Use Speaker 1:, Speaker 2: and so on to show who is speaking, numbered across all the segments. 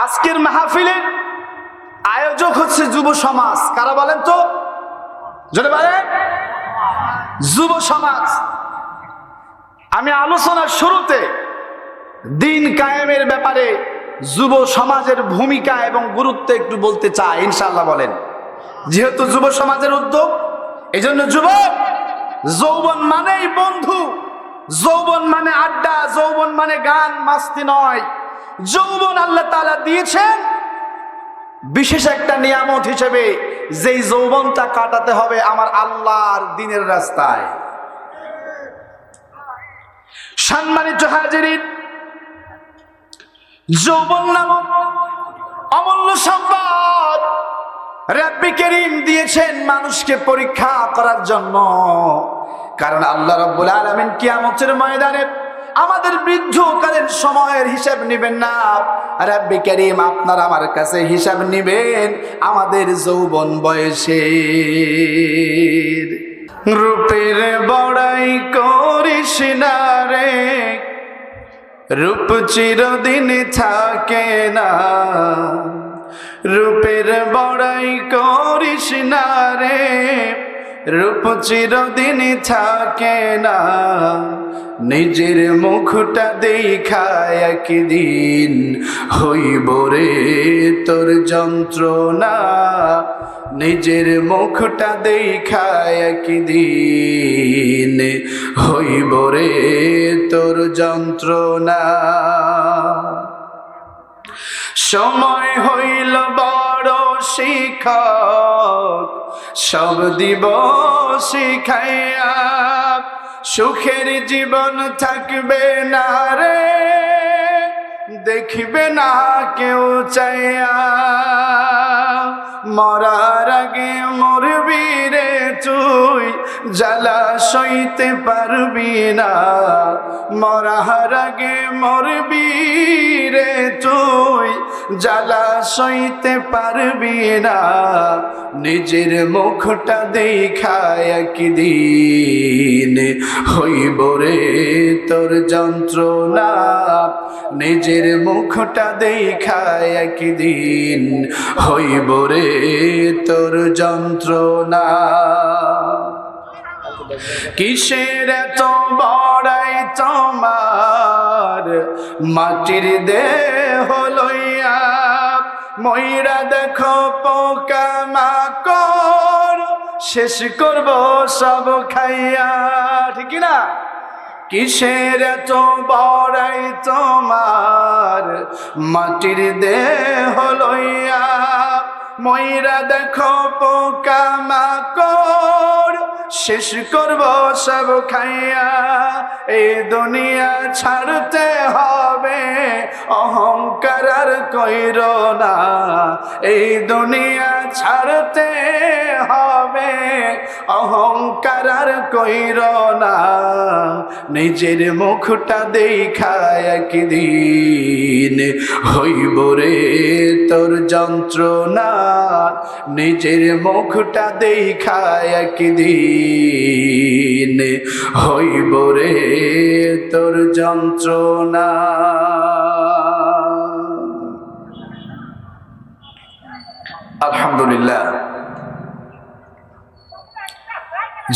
Speaker 1: আজকের মাহফিলের আয়োজক হচ্ছে যুব সমাজ। কারা বলেন তো? যদি বলেন যুব সমাজ। আমি আলোচনার শুরুতে দিন কায়েমের ব্যাপারে যুব সমাজের ভূমিকা এবং গুরুত্ব একটু বলতে চাই, ইনশাআল্লাহ বলেন। যেহেতু যুব সমাজের উদ্যোগ, এই জন্য যুবক, যৌবন মানেই বন্ধু, যৌবন মানে আড্ডা, যৌবন মানে গান মাস্তি নয়। যৌবন আল্লাহ তাআলা দিয়েছেন বিশেষ একটা নিয়ামত হিসেবে, যেই যৌবনটা কাটাতে হবে আমার আল্লাহর দ্বীনের রাস্তায়। সম্মানিত হাজিরিন, যৌবন নামক অমূল্য সম্পদ রাব্বি কারীম দিয়েছেন মানুষকে পরীক্ষা করার জন্য। কারণ আল্লাহ রাব্বুল আলামিন কিয়ামতের ময়দানে আমাদের বৃদ্ধকালীন সময়ের হিসাব নেবেন না, রাব্বি কারীম আপনার আমার কাছে হিসাব নেবেন আমাদের যৌবন বয়সের। রূপের বড়াই করিস না রে, রূপ চিরদিন থাকে না। রূপের বড়াই করিস না রে, রূপ চিরদিন থাকে না। নিজের মুখটা দেখায় একদিন হইব রে তোর যন্ত্রণা। নিজের মুখটা দেখায় একদিন হইব রে তোর যন্ত্রণা। সময় হইল বড় শিক্ষক, সব দিব শিখাইয়া। সুখের জীবন থাকবে না রে, দেখবে না কেউ চাইয়া। মরার আগে মরবি রে তুই, জ্বালা সইতে পারবি না। মরার আগে মরবি রে তুই, জ্বালা সইতে পারবি না। নিজের মুখটা দেখায় একদিন হইব রে তোর যন্ত্রণা। নিজের মুখটা দেখায় একদিন হইব রে তোর যন্ত্রণা। কিসের এত বড়াই তোমার, মাটির দেহ লইয়া। ময়রা দেখো পোকা মাকড়, শেষ করব সব খাইয়া। ঠিক না? কিসের এত বড়াই তোমার, মাটির দেহ লইয়া। ময়রা দেখো পোকা মাকড়, শেষ করব সব খাইয়া। এই দুনিয়া ছাড়তে হবে, অহংকার আর কইরো না। এই দুনিয়া ছাড়তে হবে, অহংকার আর কইরো না। নিজের মুখটা দেখায় একদিন হইব রে তোর যন্ত্রণা। নিজের মুখটা দেখায় একদিন হইব রে তোর যন্ত্রণা। আলহামদুলিল্লাহ,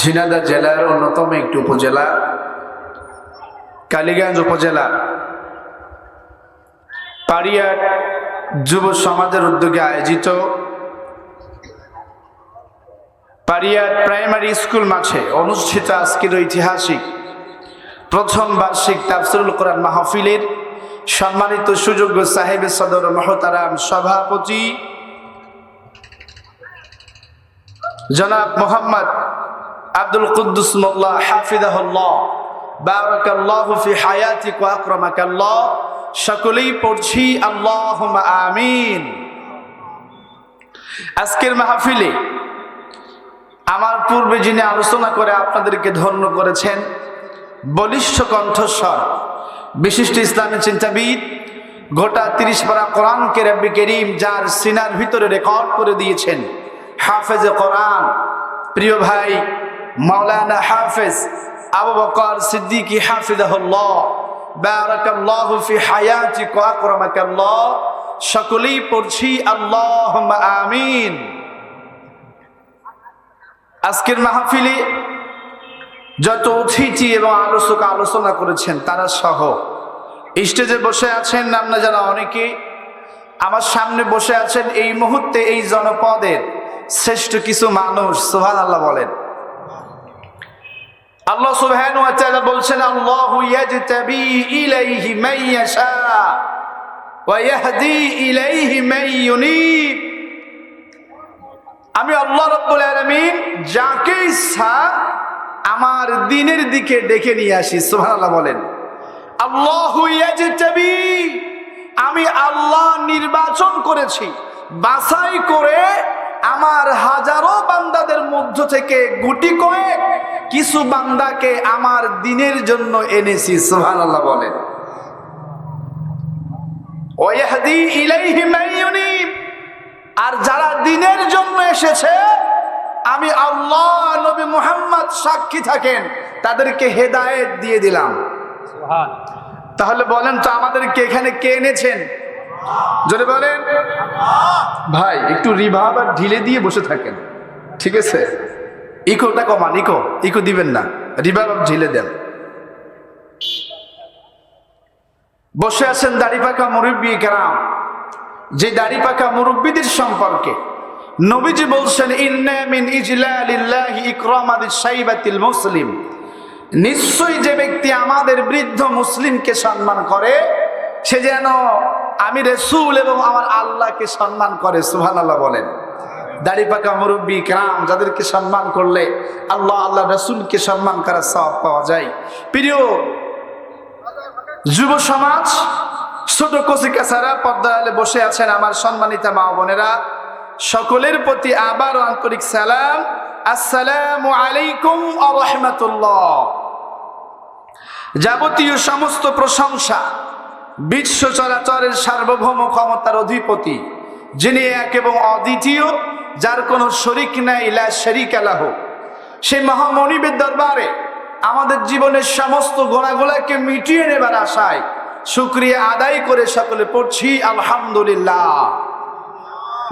Speaker 1: ঝিনাইদহ জেলার অন্যতম একটি উপজেলা কালীগঞ্জ উপজেলা পাড়িয়াট যুব সমাজের উদ্যোগে আয়োজিত পাড়িয়াট প্রাইমারি স্কুল মাঠে অনুষ্ঠিত আজকের ঐতিহাসিক প্রথম বার্ষিক তাফসীরুল কোরআন মাহফিলের সম্মানিত সুযোগ্য সাহেবে সদর মহতারাম সভাপতি জনাব মোহাম্মদ আব্দুল কুদ্দুস মোল্লা হাফিজাহুল্লাহ, বারাকাল্লাহু ফি হায়াতিক ওয়া আকরামাকাল্লাহ। সকলেই পড়ছি আল্লাহুম্মা আমিন। আজকের মাহফিলে আমার পূর্বে যিনি আলোচনা করে আপনাদেরকে ধন্য করেছেন, বলিষ্ঠ কণ্ঠস্বর বিশিষ্ট ইসলামী চিন্তাবিদ, গোটা 30 পারা কোরআনকে রাব্বি কারীম যার সিনার ভিতরে রেকর্ড করে দিয়েছেন, হাফেজে কোরআন প্রিয় ভাই মাওলানা হাফেজ আবু বকর সিদ্দিকী হাফিজাহুল্লাহ, বারাকাল্লাহু ফি হায়াতিক ওয়া আকরামাকাল্লাহ। সকলেই পড়ছি আল্লাহুম্মা আমিন। আজকের মাহফিলে যত অতিথি এবং আলোচক আলোচনা করেছেন তারা সহ স্টেজে বসে আছেন আমরা যারা অনেকে, আমার সামনে বসে আছেন এই মুহূর্তে এই জনপদের শ্রেষ্ঠ কিছু মানুষ, সুবহানাল্লাহ বলেন। আল্লাহ সুবহানাহু ওয়া তাআলা বলছেন আল্লাহু ইয়াজতাবি ইলাইহি মান ইয়াশা ওয়া ইয়াহদি ইলাইহি মান ইউনিব। আমি আল্লাহ রাব্বুল আলামিন যাকে ইচ্ছা আমার দ্বীনের দিকে ডেকে নিয়ে আসি, সুবহানাল্লাহ বলেন। আল্লাহু ইয়াজতাবি, আমি আল্লাহ নির্বাচন করেছি, বাছাই করে আমার হাজারো বান্দাদের মধ্য থেকে গুটি কয়েক কিছু বান্দাকে আমার দ্বীনের জন্য এনেছি, সুবহানাল্লাহ বলেন। ওয়াহদি ইলাইহি মান ইউনিব, আর যারা দ্বীনের জন্য এসেছে আমি আল্লাহ নবী মুহাম্মদ সাক্ষী থাকেন তাদেরকে হেদায়েত দিয়ে দিলাম। তাহলে বলেন তো আমাদেরকে এখানে কে এনেছেন? জোরে বলেন। ভাই একটু রিভাব আর ঢিলে দিয়ে বসে থাকেন, ঠিক আছে? ইকোটা কমান, ইকো দিবেন না, রিভাব আর ঢিলে দেন। বসে আছেন দাড়ি পাকা মুরব্বী কেরাম। যে দাড়ি পাকা মুরব্বীদের সম্পর্কে নবীজি বলছেন ইন্না মিন ইজলালিল্লাহি ইকরামাদিশ শাইবাতিল মুসলিম, নিশ্চয়ই যে ব্যক্তি আমাদের বৃদ্ধ মুসলিমকে সম্মান করে সে যেন আমি রাসূল এবং আমার আল্লাহকে সম্মান করে, সুবহানাল্লাহ বলেন। দাড়ি পাকা মুরব্বী কেরাম যাদেরকে সম্মান করলে আল্লাহ রাসূলকে সম্মান করার সওয়াব পাওয়া যায়। প্রিয় যুব সমাজ, ছোট কচিকাচারা পর্দায় বসে আছেন আমার সম্মানিতা মা বোনেরা, সকলের প্রতি আবারও আন্তরিক সালাম, আসসালামু আলাইকুম ওয়া রাহমাতুল্লাহ। যাবতীয় সমস্ত প্রশংসা বিশ্ব চরাচরের সার্বভৌম ক্ষমতার অধিপতি, যিনি এক এবং অদ্বিতীয়, যার কোনো শরীক নাই, লা শারীকা লাহু, সেই মহামনিবের দরবারে আমাদের জীবনের সমস্ত গোনাগুলাকে মিটিয়ে নেবার আশায় শুকরিয়া আদায় করে সকলে পড়ছি আলহামদুলিল্লাহ।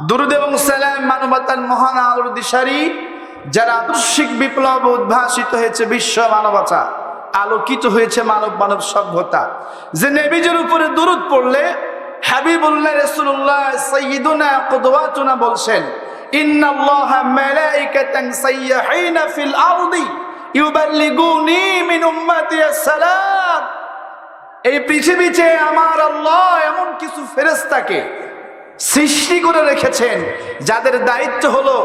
Speaker 1: দুরূদ এবং সালাম মানবতার মহান আলোর দিশারি, যারা আদর্শিক বিপ্লব উদ্ভাসিত হয়েছে বিশ্ব মানবতা, আলোকিত হয়েছে মানব সভ্যতা, যে নবীজির উপরে দুরূদ পড়লে হাবিবুল্লাহ রাসূলুল্লাহ সাইয়্যিদুনা কুদওয়াতুনা বলছেন ইন্নাল্লাহা মালাইকাতান সাইয়্যাহিনা ফিল আরদি ইউবাল্লিগুনি মিন উম্মতি আসসালাম। এই পৃথিবীতে আমার আল্লাহ এমন কিছু ফেরেশতাকে সৃষ্টি করে রেখেছেন যাদের দায়িত্ব হলো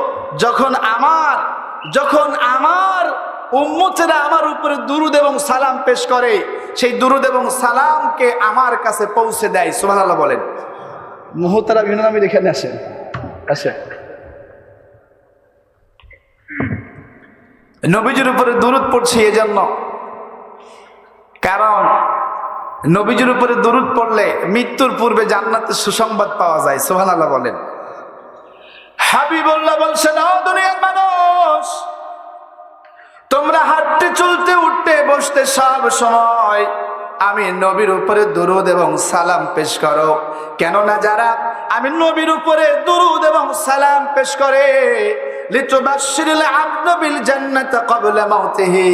Speaker 1: যখন আমার উম্মতেরা আমার উপরে দুরূদ এবং সালাম পেশ করে সেই দুরূদ এবং সালামকে আমার কাছে পৌঁছে দেয়, সুবহানাল্লাহ বলেন। মুহতারাম ইমাম এখানে আসেন। নবীজির উপরে দুরূদ পড়ছি এজন্য, কারণ নবীজির উপরে দুরূদ পড়লে মৃত্যুর পূর্বে জান্নাতের সুসংবাদ পাওয়া যায়, সুবহানাল্লাহ বলেন। হাবিবুল্লাহ বলছেন ও দুনিয়ার মানুষ, তোমরা হাঁটতে চলতে উঠতে বসতে সব সময় আমি নবীর উপরে দুরূদ এবং সালাম পেশ করো, কেননা যারা আমি নবীর উপরে দুরূদ এবং সালাম পেশ করে লিতুবাশশিরিল আবদা বিল জান্নাতি ক্বাবলা মাউতিহি,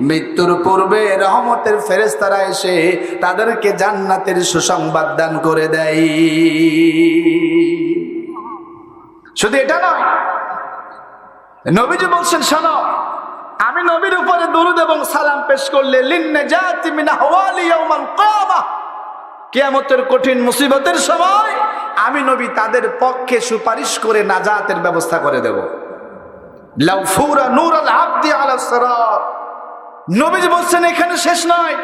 Speaker 1: মৃত্যুর পূর্বে রহমতের ফেরেশতারা এসে তাদেরকে জান্নাতের সুসংবাদ দান করে দেয়। শুধু এটা নয়, নবীজি বলছেন শোনো, আমি নবীর উপরে দুরূদ এবং সালাম পেশ করলে লিন্নাজাতি মিন আহওয়ালি ইয়াউমাল কিয়ামাহ, কিয়ামতের কঠিন মুসিবতের সময় আমি নবী তাদের পক্ষে সুপারিশ করে নাজাতের ব্যবস্থা করে দেব। লাউ ফুরা নূরাল আবদি আলা সিরাত, নবীজি বলছেন এখানে শেষ নয়,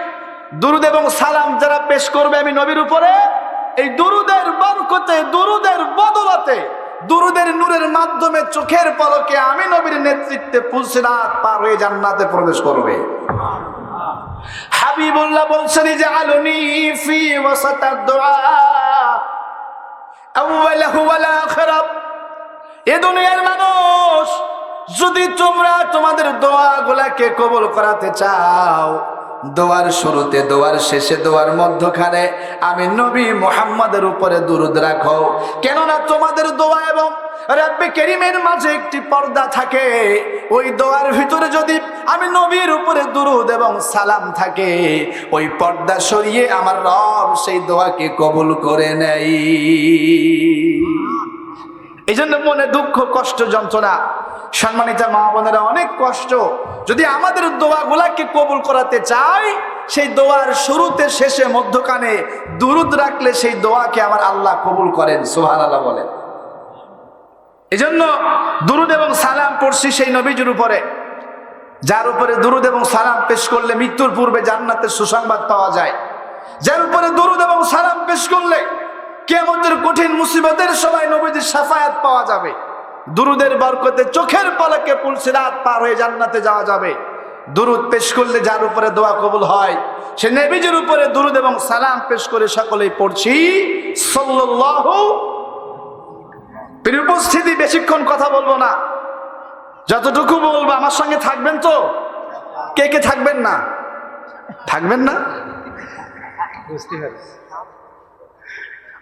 Speaker 1: দুরূদ এবং সালাম যারা পেশ করবে আমি নবীর উপরে, এই দুরূদের বরকতে, দুরূদের বদলতে, দুরূদের নূরের মাধ্যমে চোখের পলকে আমি নবীর নেতৃত্বে পুলসিরাত পার হয়ে জান্নাতে প্রবেশ করবে। হাবিবুল্লাহ বলছেন ইজআলুনি ফি ওয়াসাতাদ দুআ আউওয়ালাহু ওয়াল আখিরাত, এ দুনিয়ার মানুষ যদি তোমরা তোমাদের দোয়াগুলোকে কবুল করাতে চাও দোয়ার শুরুতে, দোয়ার শেষে, দোয়ার মধ্যখানে আমি নবী মুহাম্মাদের উপরে দুরূদ রাখো। কেননা তোমাদের দোয়া এবং রব্বে কারীমের মাঝে একটি পর্দা থাকে। ওই দোয়ার ভিতরে যদি আমি নবীর উপরে দুরূদ এবং সালাম থাকে, ওই পর্দা সরিয়ে আমার রব সেই দোয়াকে কবুল করে নেয়। এই জন্য মনে দুঃখ, কষ্ট, যন্ত্রণা। সম্মানিত মা বোনেরা, অনেক কষ্ট। যদি আমাদের দোয়াগুলাকে কবুল করাতে চাই, সেই দোয়ার শুরুতে, শেষে, মধ্যখানে দুরূদ রাখলে সেই দোয়াকে আমার আল্লাহ কবুল করেন। সুবহানাল্লাহ বলেন। এজন্য দুরূদ এবং সালাম পড়ছি সেই নবীজির উপরে, যার উপরে দুরূদ এবং সালাম পেশ করলে মৃত্যুর পূর্বে জান্নাতের সুসংবাদ পাওয়া যায়, যার উপরে দুরূদ এবং সালাম পেশ করলে কিয়ামতের কঠিন মুসিবতের সময় নবীজির শাফায়াত পাওয়া যাবে, দুরূদের বরকতে চোখের পলকে পুলসিরাত পার হয়ে জান্নাতে যাওয়া যাবে। দুরূদ পেশ করলে যার উপরে দোয়া কবুল হয়, সে নবীজির উপরে দুরূদ এবং সালাম পেশ করে সকলেই পড়ছি সাল্লাল্লাহু। উপস্থিতি, বেশিক্ষণ কথা বলবো না, যতটুকু বলবো আমার সঙ্গে থাকবেন তো? কে কে থাকবেন না? থাকবেন না?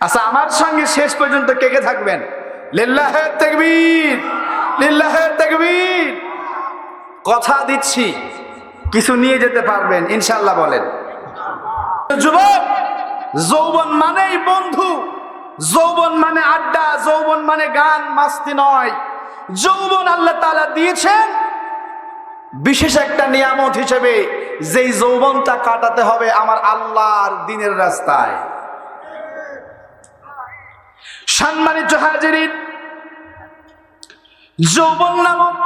Speaker 1: আচ্ছা, আমার সঙ্গে শেষ পর্যন্ত কে কে থাকবেন? লিল্লাহে তাকবীর, লিল্লাহে তাকবীর। কথা দিচ্ছি কিছু নিয়ে যেতে পারবেন ইনশাআল্লাহ। বলেন। যুবক, যৌবন মানেই বন্ধু, যৌবন মানে আড্ডা, যৌবন মানে গান মাস্তি নয়। যৌবন আল্লাহ তাআলা দিয়েছেন বিশেষ একটা নিয়ামত হিসেবে, যেই যৌবনটা কাটাতে হবে আমার আল্লাহর দ্বীনের রাস্তায়। সম্মানিত হাজিরিন, যৌবন নামক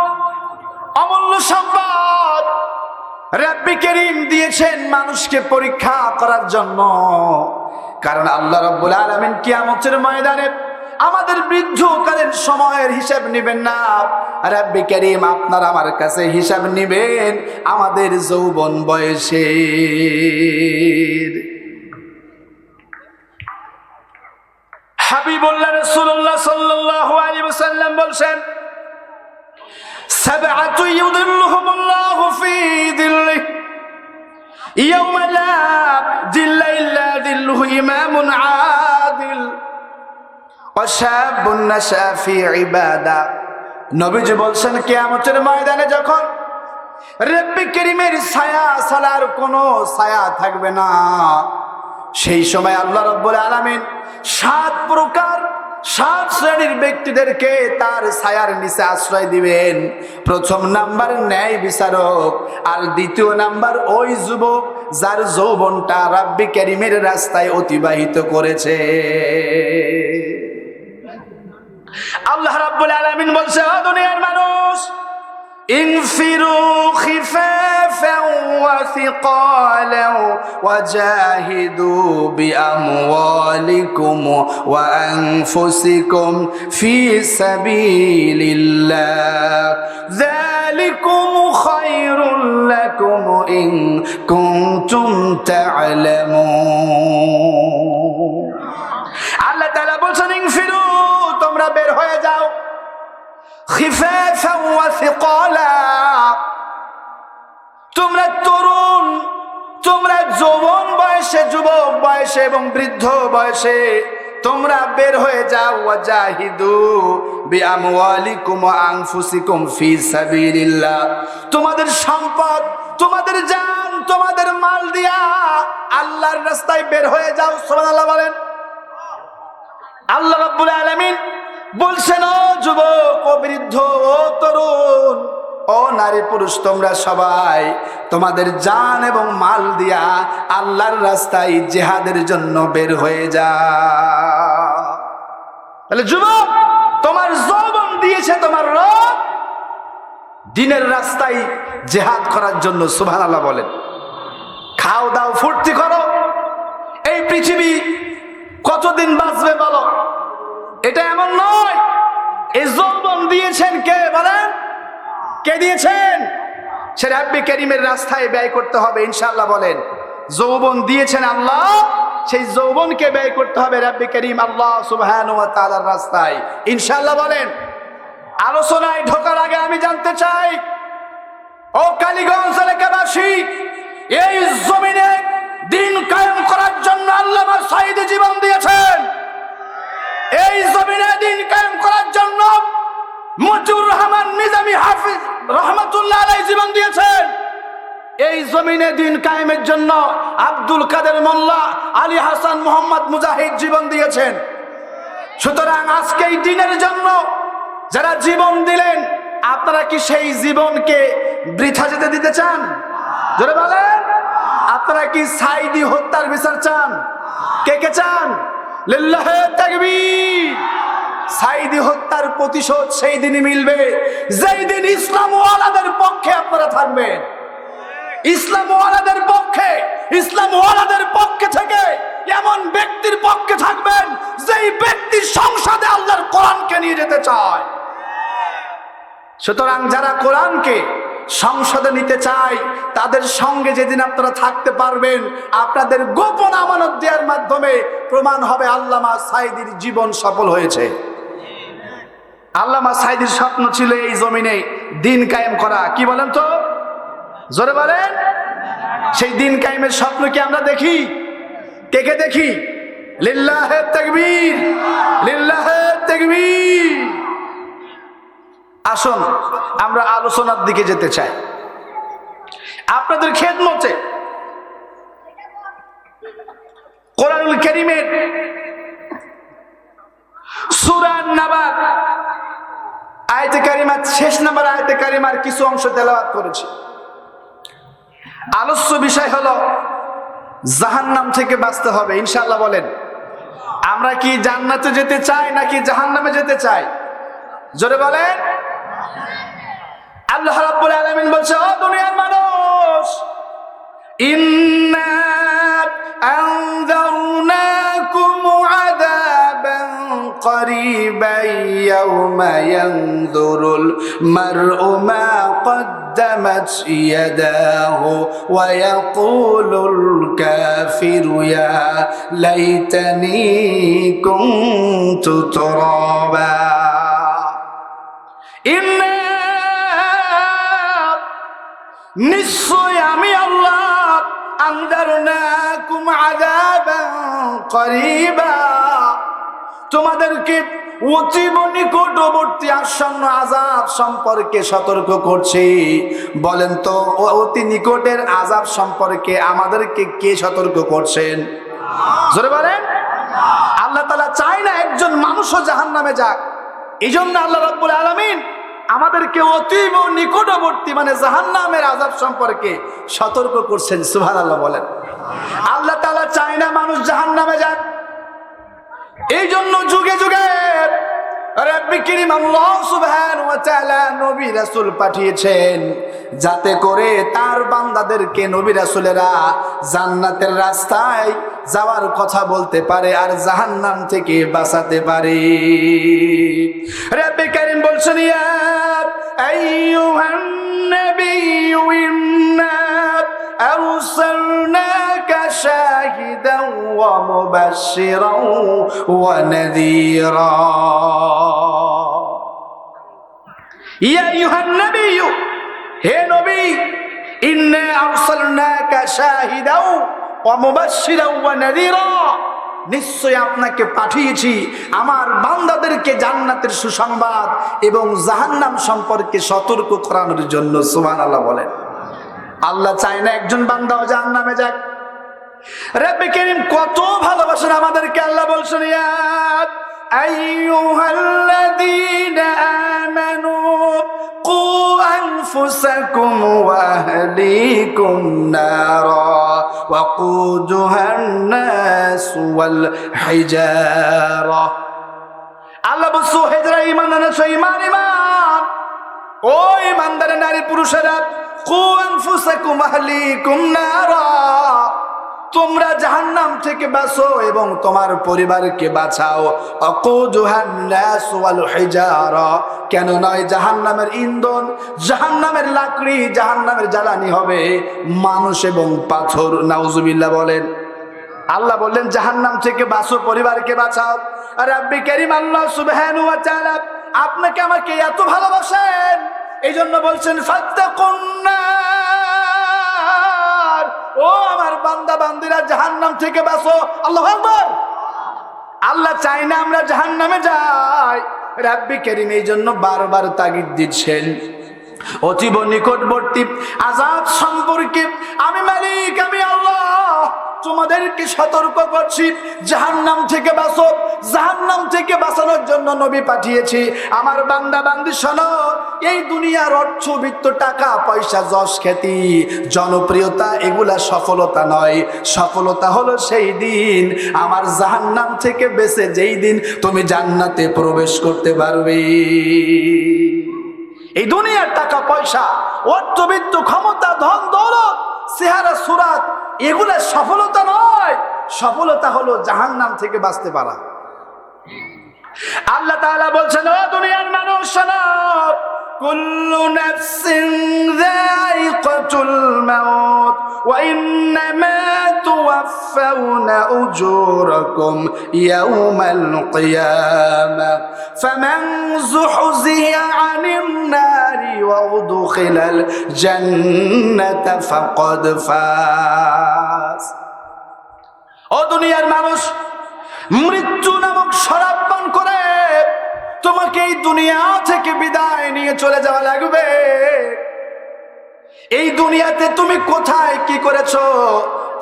Speaker 1: অমূল্য সম্পদ রব্বে কারীম দিয়েছেন মানুষকে পরীক্ষা করার জন্য। কারণ আল্লাহ রাব্বুল আলামিন কিয়ামতের ময়দানে আমাদের বৃদ্ধকালীন সময়ের হিসাব নেবেন না, রব্বে কারীম আপনার আমার কাছে হিসাব নেবেন আমাদের যৌবন বয়সের। হাবিবুল্লাহ রাসূলুল্লাহ সাল্লাল্লাহু আলাইহি ওয়াসাল্লাম বলেন, সাবআতু ইউযিল্লুহুমুল্লাহু ফি যিল্লিহি ইয়াওমা লা যিল্লা ইল্লা যিল্লুহু ইমামুন আদিল ওয়া শাবুন নাশা ফি ইবাদা। নবীজি বলেন, কিয়ামতের ময়দানে যখন রব্বে কারীমের ছায়া ছাড়ার কোনো ছায়া থাকবে না, সেই সময় আল্লাহ রাব্বুল আলামিন 7 প্রকার 7 শ্রেণীর ব্যক্তিদেরকে তার ছায়ার নিচে আশ্রয় দিবেন। প্রথম নাম্বার ন্যায় বিচারক, আর দ্বিতীয় নাম্বার ওই যুবক যার যৌবনটা রব্বে কারীমের রাস্তায় অতিবাহিত করেছে। আল্লাহ রাব্বুল আলামিন বলছে, ও দুনিয়ার মানুষ, ইনফিরু খিফাফান ওয়া সিকালান ওয়া জাহিদু বিআমওয়ালিকুম ওয়া আনফুসিকুম ফি সাবিলিল্লাহ, যালিকুম খায়রুল লাকুম ইন কুনতুম তা'লামুন। আল্লাহ তাআলা বলেন, ইনফিরু, তোমরা বের হয়ে যাও, খিফাফান ওয়া সিকালা, তোমরা তরুণ, তোমরা যৌবন বয়সে, যুবক বয়সে এবং বৃদ্ধ বয়সে তোমরা বের হয়ে যাও। ওয়াজাহিদু বিআমওয়ালিকুম ওয়া আনফুসিকুম ফি সাবিলিল্লাহ, তোমাদের সম্পদ, তোমাদের জান, তোমাদের মাল দিয়া আল্লাহর রাস্তায় বের হয়ে যাও। সুবহানাল্লাহ বলেন। আল্লাহ রাব্বুল আলামিন বলছেন, ও যুবক, ও বৃদ্ধ, ও তরুণ, ও নারী পুরুষ, তোমরা সবাই তোমাদের জান এবং মাল দিয়া আল্লাহর রাস্তায় জিহাদের জন্য বের হয়ে যাও। তাহলে যুবক, তোমার যৌবন দিয়েছে তোমার রব দ্বীনের রাস্তায় জিহাদ করার জন্য। সুবহানাল্লাহ বলেন। খাও দাও, ফুর্তি করো। এই পৃথিবী কতদিন বাঁচবে বলো? এটা এমন নয়। এই যৌবন দিয়েছেন কে বলেন? কে দিয়েছেন? সে রব্বে কারীমের রাস্তায় ব্যয় করতে হবে ইনশাআল্লাহ বলেন। যৌবন দিয়েছেন আল্লাহ, সেই যৌবনকে ব্যয় করতে হবে রব্বে কারীম আল্লাহ সুবহানাহু ওয়া তাআলার রাস্তায় ইনশাআল্লাহ বলেন। আলোচনায় ঢোকার আগে আমি জানতে চাই, ও কালীগঞ্জ এলাকাবাসী, এই জমিনে দিন কায়েম করার জন্য আল্লামা সাঈদী জীবন দিয়েছেন। এই জমিনে দিন কায়েম করার জন্য মতিউর রহমান নিজামী হাফিজ রহমাতুল্লাহ আলাইহি জীবন দিয়েছেন। এই জমিনে দিন কায়েমের জন্য আব্দুল কাদের মোল্লা, আলী হাসান মোহাম্মদ মুজাহিদ জীবন দিয়েছেন। সুতরাং আজকে এই দিনের জন্য যারা জীবন দিলেন, আপনারা কি সেই জীবনকে বৃথা যেতে দিতে চান? জোরে বলেন। আপনারা কি সাঈদী হত্যার বিচার চান? কে কে চান? লিল্লাহে তাকবীর। সাঈদী হত্যার প্রতিশোধ সেই দিনই মিলবে যেই দিন ইসলাম ওয়ালাদের পক্ষে আপনারা থাকবেন। ইসলাম ওয়ালাদের পক্ষে, ইসলাম ওয়ালাদের পক্ষে থেকে এমন ব্যক্তির পক্ষে থাকবেন যেই ব্যক্তি সংসদে আল্লাহর কোরআনকে নিয়ে যেতে চায়। সুতরাং যারা কোরআনকে সংসদে নিতে চায় তাদের সঙ্গে যেদিন আপনারা থাকতে পারবেন, আপনাদের গোপন আমানত দেওয়ার মাধ্যমে প্রমাণ হবে আল্লামা সাঈদীর জীবন সফল হয়েছে। আল্লামা সাঈদীর স্বপ্ন ছিল এই জমিনে দিন কায়েম করা। কি বলেন তো? জোরে বলেন। সেই দিন কায়েমের স্বপ্ন কি আমরা দেখি? কে কে দেখি? লিল্লাহে তাকবীর, লিল্লাহে তাকবীর। আসুন আমরা আলোচনার দিকে যেতে চাই। আপনাদের খেদমতে কোরআনুল কারীমের সূরা আন-নাবার আয়াতে কারিমা, শেষ নাম্বার আয়াতে কারিমার কিছু অংশ তেলাওয়াত করেছি। আলোচ্য বিষয় হলো জাহান্নাম থেকে বাঁচতে হবে। ইনশাআল্লাহ বলেন, আমরা কি জান্নাতে যেতে চাই নাকি জাহান্নামে যেতে চাই? জোরে বলেন। আল্লাহ রাব্বুল আলামিন বলছে, ও দুনিয়ার মানুষ, ইন্না আনযারনাকুম আযাবান করিবান ইয়াওমা ইয়ানযুরুল মার'উ মা قدمت يداه ويقول الكافر يا ليتني كنت ترابا নিশ্চয় আমি আল্লাহ আনযারনাকুম আযাবান করিবা, তোমাদেরকে অতীব নিকটবর্তী আসন্ন আযাব সম্পর্কে সতর্ক করছি। বলেন তো, অতি নিকটের আযাব সম্পর্কে আমাদেরকে কে সতর্ক করছেন? জোরে বলেন। আল্লাহ তাআলা চায় না একজন মানুষও জাহান্নামে যাক। এই জন্য আল্লাহ রাব্বুল আলামিন আমাদেরকে অতীব নিকটবর্তী মানে জাহান্নামের আযাব সম্পর্কে সতর্ক করছেন। সুবহানাল্লাহ বলেন। আল্লাহ তাআলা চায় না মানুষ জাহান্নামে যাক। এই জন্য যুগে যুগে রব্বুল কারীম আল্লাহ সুবহানাহু ওয়া তাআলা নবী রাসূল পাঠিয়েছেন যাতে করে তার বান্দাদেরকে, নবী রাসূলেরা জান্নাতের রাস্তায় যাওয়ার কথা বলতে পারে আর জাহান্নাম থেকে বাঁচাতে পারে। রব্বুল কারীম বলছেন, ইয়া আইয়ুহান নাবিয়্যু ইন্না আরসালনাকা শাহিদান ওয়া মুবাশশিরান ওয়া নাযীরা। ইয়া আইয়ুহান নাবিয়্যু, হে নবী, ইন্না আরসালনাকা শাহিদান ওয়া মুবাশশিরান ওয়া নাযীরা, নিশ্চয় আপনাকে পাঠিয়েছি আমার বান্দাদেরকে জান্নাতের সুসংবাদ এবং জাহান্নাম সম্পর্কে সতর্ক করানোর জন্য। সুবহানাল্লাহ বলেন। আল্লাহ চায় না একজন বান্দাও জাহান্নামে যাক। রব্বুল কারীম কত ভালোবাসেন আমাদেরকে। আল্লাহ বলছেন, ইয়া আইয়ুহাল্লাযীনা আমানু কু আনফুসাকুম ওয়া আহলিকুম নারা ওয়াকুদুহান নাস ওয়াল হিজারা। আল্লাহ বলছে, হে যারা ঈমান এনেছো, ঈমান ঈমান, ও ঈমানদার নারী পুরুষেরা, কু আনফুসাকুম আহলিকুম নারা, তোমরা জাহান্নাম থেকে বাঁচো এবং তোমার পরিবারকে বাঁচাও। আকুদুহান নাস ওয়াল হিজারা, কেন নয় জাহান্নামের ইন্ধন, জাহান্নামের লাকড়ি, জাহান্নামের জ্বালানি হবে মানুষ এবং পাথর। নাউজুবিল্লাহ বলেন। আল্লাহ বললেন জাহান্নাম থেকে বাঁচো, পরিবারকে বাঁচাও। আর রব্বুল কারীম আল্লাহ সুবহানাহু ওয়া তাআলা আপনাকে আমাকে এত ভালোবাসেন, এই জন্য বলছেন ফাত্তাকুন নার ও আমার বান্দা বান্দিরা জাহান্নাম থেকে বাঁচো। আল্লাহু আকবার। আল্লাহ চায় না আমরা জাহান্নামে যাই। রাব্বি কারীম এই জন্য বারবার তাগিদ দিচ্ছেন অতীব নিকটবর্তী আযাব সম্পর্কে। আমি মালিক, আমি আল্লাহ তোমাদেরকে সতর্ক করছি, জাহান্নাম থেকে বাঁচো। জাহান্নাম থেকে বাঁচানোর জন্য নবী পাঠিয়েছি। আমার বান্দা বান্দি শোনো, এই দুনিয়ার অর্থবিত্ত, টাকা পয়সা, যশ খ্যাতি, জনপ্রিয়তা এগুলা সফলতা নয়। সফলতা হলো সেই দিন আমার জাহান্নাম থেকে বেঁচে যেই দিন তুমি জান্নাতে প্রবেশ করতে পারবে। এই দুনিয়ার টাকা পয়সা, অর্থবিত্ত, ক্ষমতা, ধন দৌলত, চেহারা সুরাত এগুলা সফলতা নয়। সফলতা হলো জাহান্নাম থেকে বাঁচতে পারা। আল্লাহ তাআলা বলছেন, ও দুনিয়ার মানুষ শোনো, কুল্লু নাফসিন যায়িকাতুল মাউত ওয়া ইন্নামা তুওয়াফাউনা উজুরাকুম ইয়াওমাল কিয়ামাহ ফামান যুহজিহা আনিন নারি ওয়া উদখিলাল জান্নাতা ফাকাদ ফাজ। ও দুনিয়ার মানুষ, মৃত্যু নামক শরাব পান করে তোমাকে এই দুনিয়া থেকে বিদায় নিয়ে চলে যাওয়া লাগবে। এই দুনিয়াতে তুমি কোথায় কি করেছো,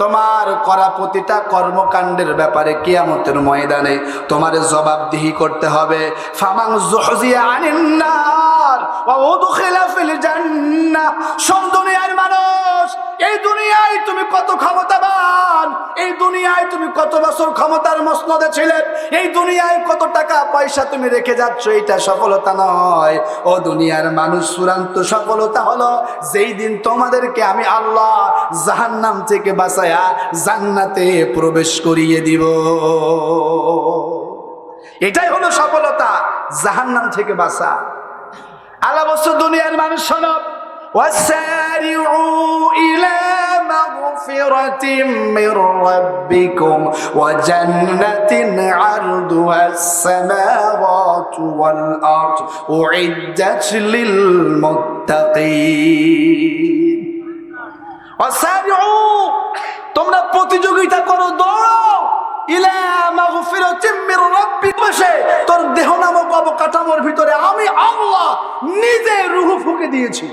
Speaker 1: তোমার করা প্রতিটা কর্মকাণ্ডের ব্যাপারে কিয়ামতের ময়দানে তোমার জবাবদিহি করতে হবে। ফামান যুহজিয়া আনিন নার ওয়া উদখিলা ফিল জান্নাহ। শোন দুনিয়ার মানুষ, এই দুনিয়ায় তুমি কত ক্ষমতাবান, এই দুনিয়ায় তুমি কত বছর ক্ষমতার মসনদে ছিলে, এই দুনিয়ায় কত টাকা পয়সা তুমি রেখে যাচ্ছ, এটা সফলতা নয়। ও দুনিয়ার মানুষ, চূড়ান্ত সফলতা হলো যেই দিন তোমাদেরকে আমি আল্লাহ জাহান্নাম থেকে বাঁচায়া জান্নাতে প্রবেশ করিয়ে দিব। এটাই হলো সফলতা, জাহান্নাম থেকে বাঁচা। আল্লাহ বলছে, দুনিয়ার মানুষ শোনো, وسارعوا إلى مغفرة من ربكم وجنة عرضها السماوات والأرض أعدت للمتقين। وسارعوا তোমরা প্রতিযোগিতা করো, দৌড়াও, ইলা মাগফিরাতিম মির রাব্বিকুম, তোর দেহ নামক অবকাঠামোর ভিতরে আমি আল্লাহ নিজে রূহ ফুঁকে দিয়েছি।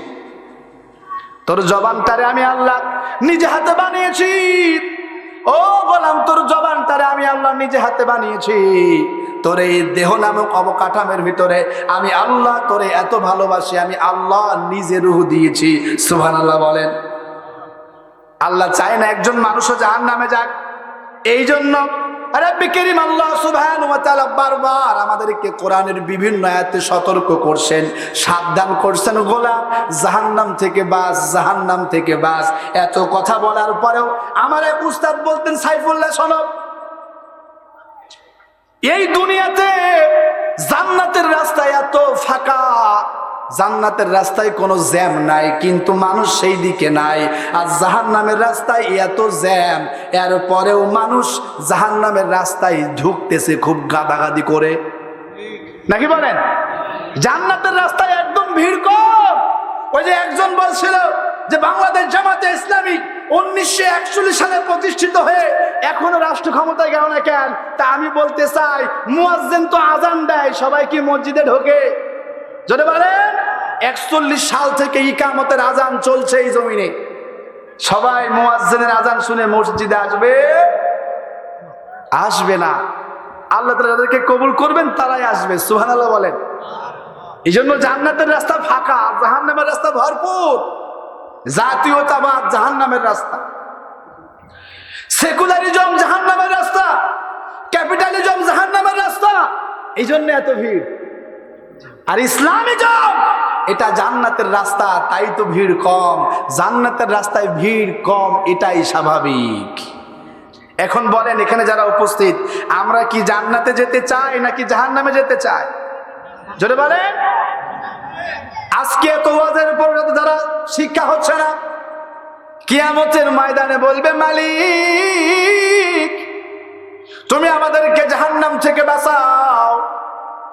Speaker 1: তোর জবানটারে আমি আল্লাহ নিজে হাতে বানিয়েছি। ও গোলাম, তোর জবানটারে আমি আল্লাহ নিজে হাতে বানিয়েছি। তোর এই দেহ নামক অবকাঠামোর ভিতরে আমি আল্লাহ তোরে এত ভালোবাসি, আমি আল্লাহ নিজে রূহ দিয়েছি। সুবহানাল্লাহ বলেন। আল্লাহ চায় না একজন মানুষও জাহান্নামে যাক। এই জন্য রাব্বি কারীম আল্লাহ সুবহানাহু ওয়া তাআলা বারবার আমাদেরকে কোরআনের বিভিন্ন আয়াতে সতর্ক করছেন, সাবধান করছেন, গোলাম জাহান্নাম থেকে বাঁচ, জাহান্নাম থেকে বাঁচ। এত কথা বলার পরেও আমার এক উস্তাদ বলতেন, সাইফুল্লাহ শোনো, এই দুনিয়াতে জান্নাতের রাস্তায় এত ফাঁকা, জান্নাতের রাস্তায় কোনো জ্যাম নাই, কিন্তু মানুষ সেই দিকে নাই। আর জাহান্নামের রাস্তায় এত জ্যাম, এরপরেও মানুষ জাহান্নামের রাস্তায় ঢুকতেছে খুব গাদাগাদি করে, নাকি বলেন? জান্নাতের রাস্তায় একদম ভিড় কম। ওই যে একজন বলছিল যে বাংলাদেশ জামাতে ইসলামী 1941 সালে প্রতিষ্ঠিত হয়ে এখনো রাষ্ট্র ক্ষমতায় গেল না কেন? তা আমি বলতে চাই, মুয়াজ্জিন তো আজান দেয়, সবাই কি মসজিদে ঢোকে? যদি বলেন 41 সাল থেকে ইকামতের আজান চলছে এই জমিনে, সবাই মুয়াজ্জিনের আজান শুনে মসজিদে আসবে? আসবে না। আল্লাহ তাআলা যাদেরকে কবুল করবেন তারাই আসবে। সুবহানাল্লাহ বলেন। এই জন্য জান্নাতের রাস্তা ফাঁকা, জাহান্নামের রাস্তা ভরপুর। জাতীয়তাবাদ জাহান্নামের রাস্তা, সেকুলারিজম জাহান্নামের রাস্তা, ক্যাপিটালিজম জাহান্নামের রাস্তা। এই জন্য এত ভিড়। আর ইসলামিজম এটা জান্নাতের রাস্তা, তাই তো ভিড় কম। জান্নাতের রাস্তায় ভিড় কম, এটাই স্বাভাবিক। এখন বলেন, এখানে যারা উপস্থিত, আমরা কি জান্নাতে যেতে চাই নাকি জাহান্নামে যেতে চাই? জোরে বলেন। আজকে এত ওয়াজের পর যারা শিক্ষা হচ্ছে না, কিয়ামতের ময়দানে বলবে, মালিক তুমি আমাদেরকে জাহান্নাম থেকে বাঁচাও।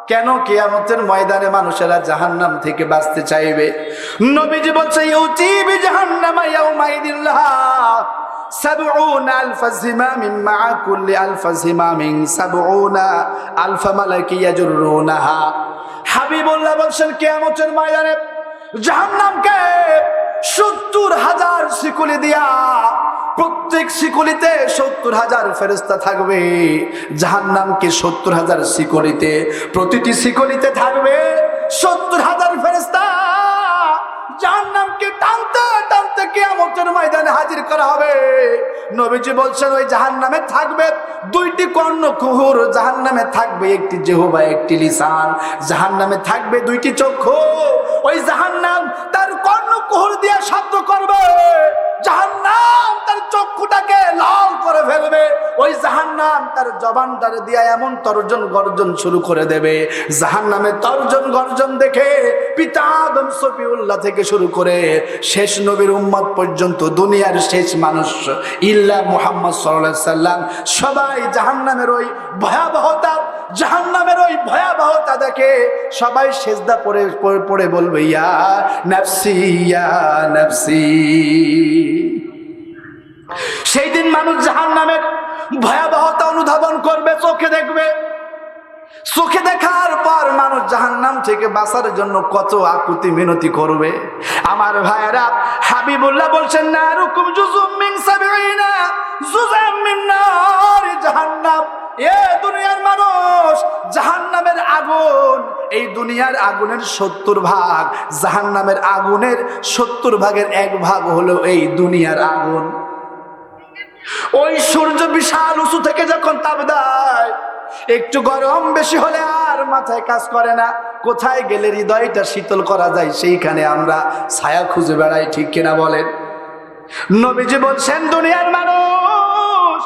Speaker 1: কেন কিয়ামতের ময়দানে মানুষেরা জাহান্নাম থেকে বাঁচতে চাইবে? নবীজি বলছে, ইউতি বিজাহান্নামা ইয়াউমাইদিল্লাহ 70 আলফ জিমাম মা কুল্লি আলফ জিমামিন 70 আলফ মালাক ইয়াজরুনাহা। হাবিবুল্লাহ বলছেন কিয়ামতের ময়দানে জাহান্নামকে 70,000 শিকলি দিয়া, প্রত্যেক শিকলিতে 70,000 ফেরেশতা থাকবে। জাহান্নামকে 70,000 শিকলিতে, প্রতিটি শিকলিতে থাকবে 70,000 ফেরেশতা। জাহান্নামকে টানতে টানতে কিয়ামতের ময়দানে হাজির করা হবে। নবীজি বলছেন ওই জাহান্নামে থাকবে 2টি কর্ণকুহর, জাহান্নামে থাকবে 1টি জিহ্বা, 1টি লিসান, জাহান্নামে থাকবে 2টি চক্ষু। ওই জাহান্নাম তার কর্ণকুহর দিয়ে শব্দ করবে, জাহান্নাম তার চক্ষুটাকে লাল করে ফেলবে। ওই জাহান্নাম তার জবানটারে দিয়ে এমন তর্জন গর্জন শুরু করে দেবে। জাহান্নামের তর্জন গর্জন দেখে পিতা আদম সফিউল্লাহ থেকে শুরু করে শেষ নবীর উম্মত পর্যন্ত, দুনিয়ার শেষ মানুষ ইল্লা মুহাম্মদ সাল্লাল্লাহু আলাইহি সাল্লাম, সবাই জাহান্নামের ওই ভয়াবহতা, জাহান্নামের ওই ভয়াবহতা দেখে সবাই সিজদা পড়ে বলবে ইয়া নাফসি ইয়া নাফসি। সেই দিন মানুষ জাহান্নামের ভয়াবহতা অনুধাবন করবে, চোখে দেখবে। চোখে দেখার পর মানুষ জাহান্নাম থেকে বাঁচার জন্য কত আকুতি মিনতি করবে। আমার ভাইয়েরা, হাবিবুল্লাহ বলছেন নারুকুম জুজুম মিন 70 জুজাম মিন নার জাহান্নাম। এ দুনিয়ার মানুষ, জাহান্নামের আগুন, এই দুনিয়ার আগুনের 70 ভাগ, জাহান্নামের আগুনের 70 ভাগের 1 ভাগ হলো এই দুনিয়ার আগুন। ওই সূর্য বিশাল উঁচু থেকে যখন তাপ দেয়, একটু গরম বেশি হলে আর মাথায় কাজ করে না। কোথায় গেলে হৃদয়টা শীতল করা যায় সেইখানে আমরা ছায়া খুঁজে বেড়াই, ঠিক কিনা বলেন? নবীজি বলছেন দুনিয়ার মানুষ,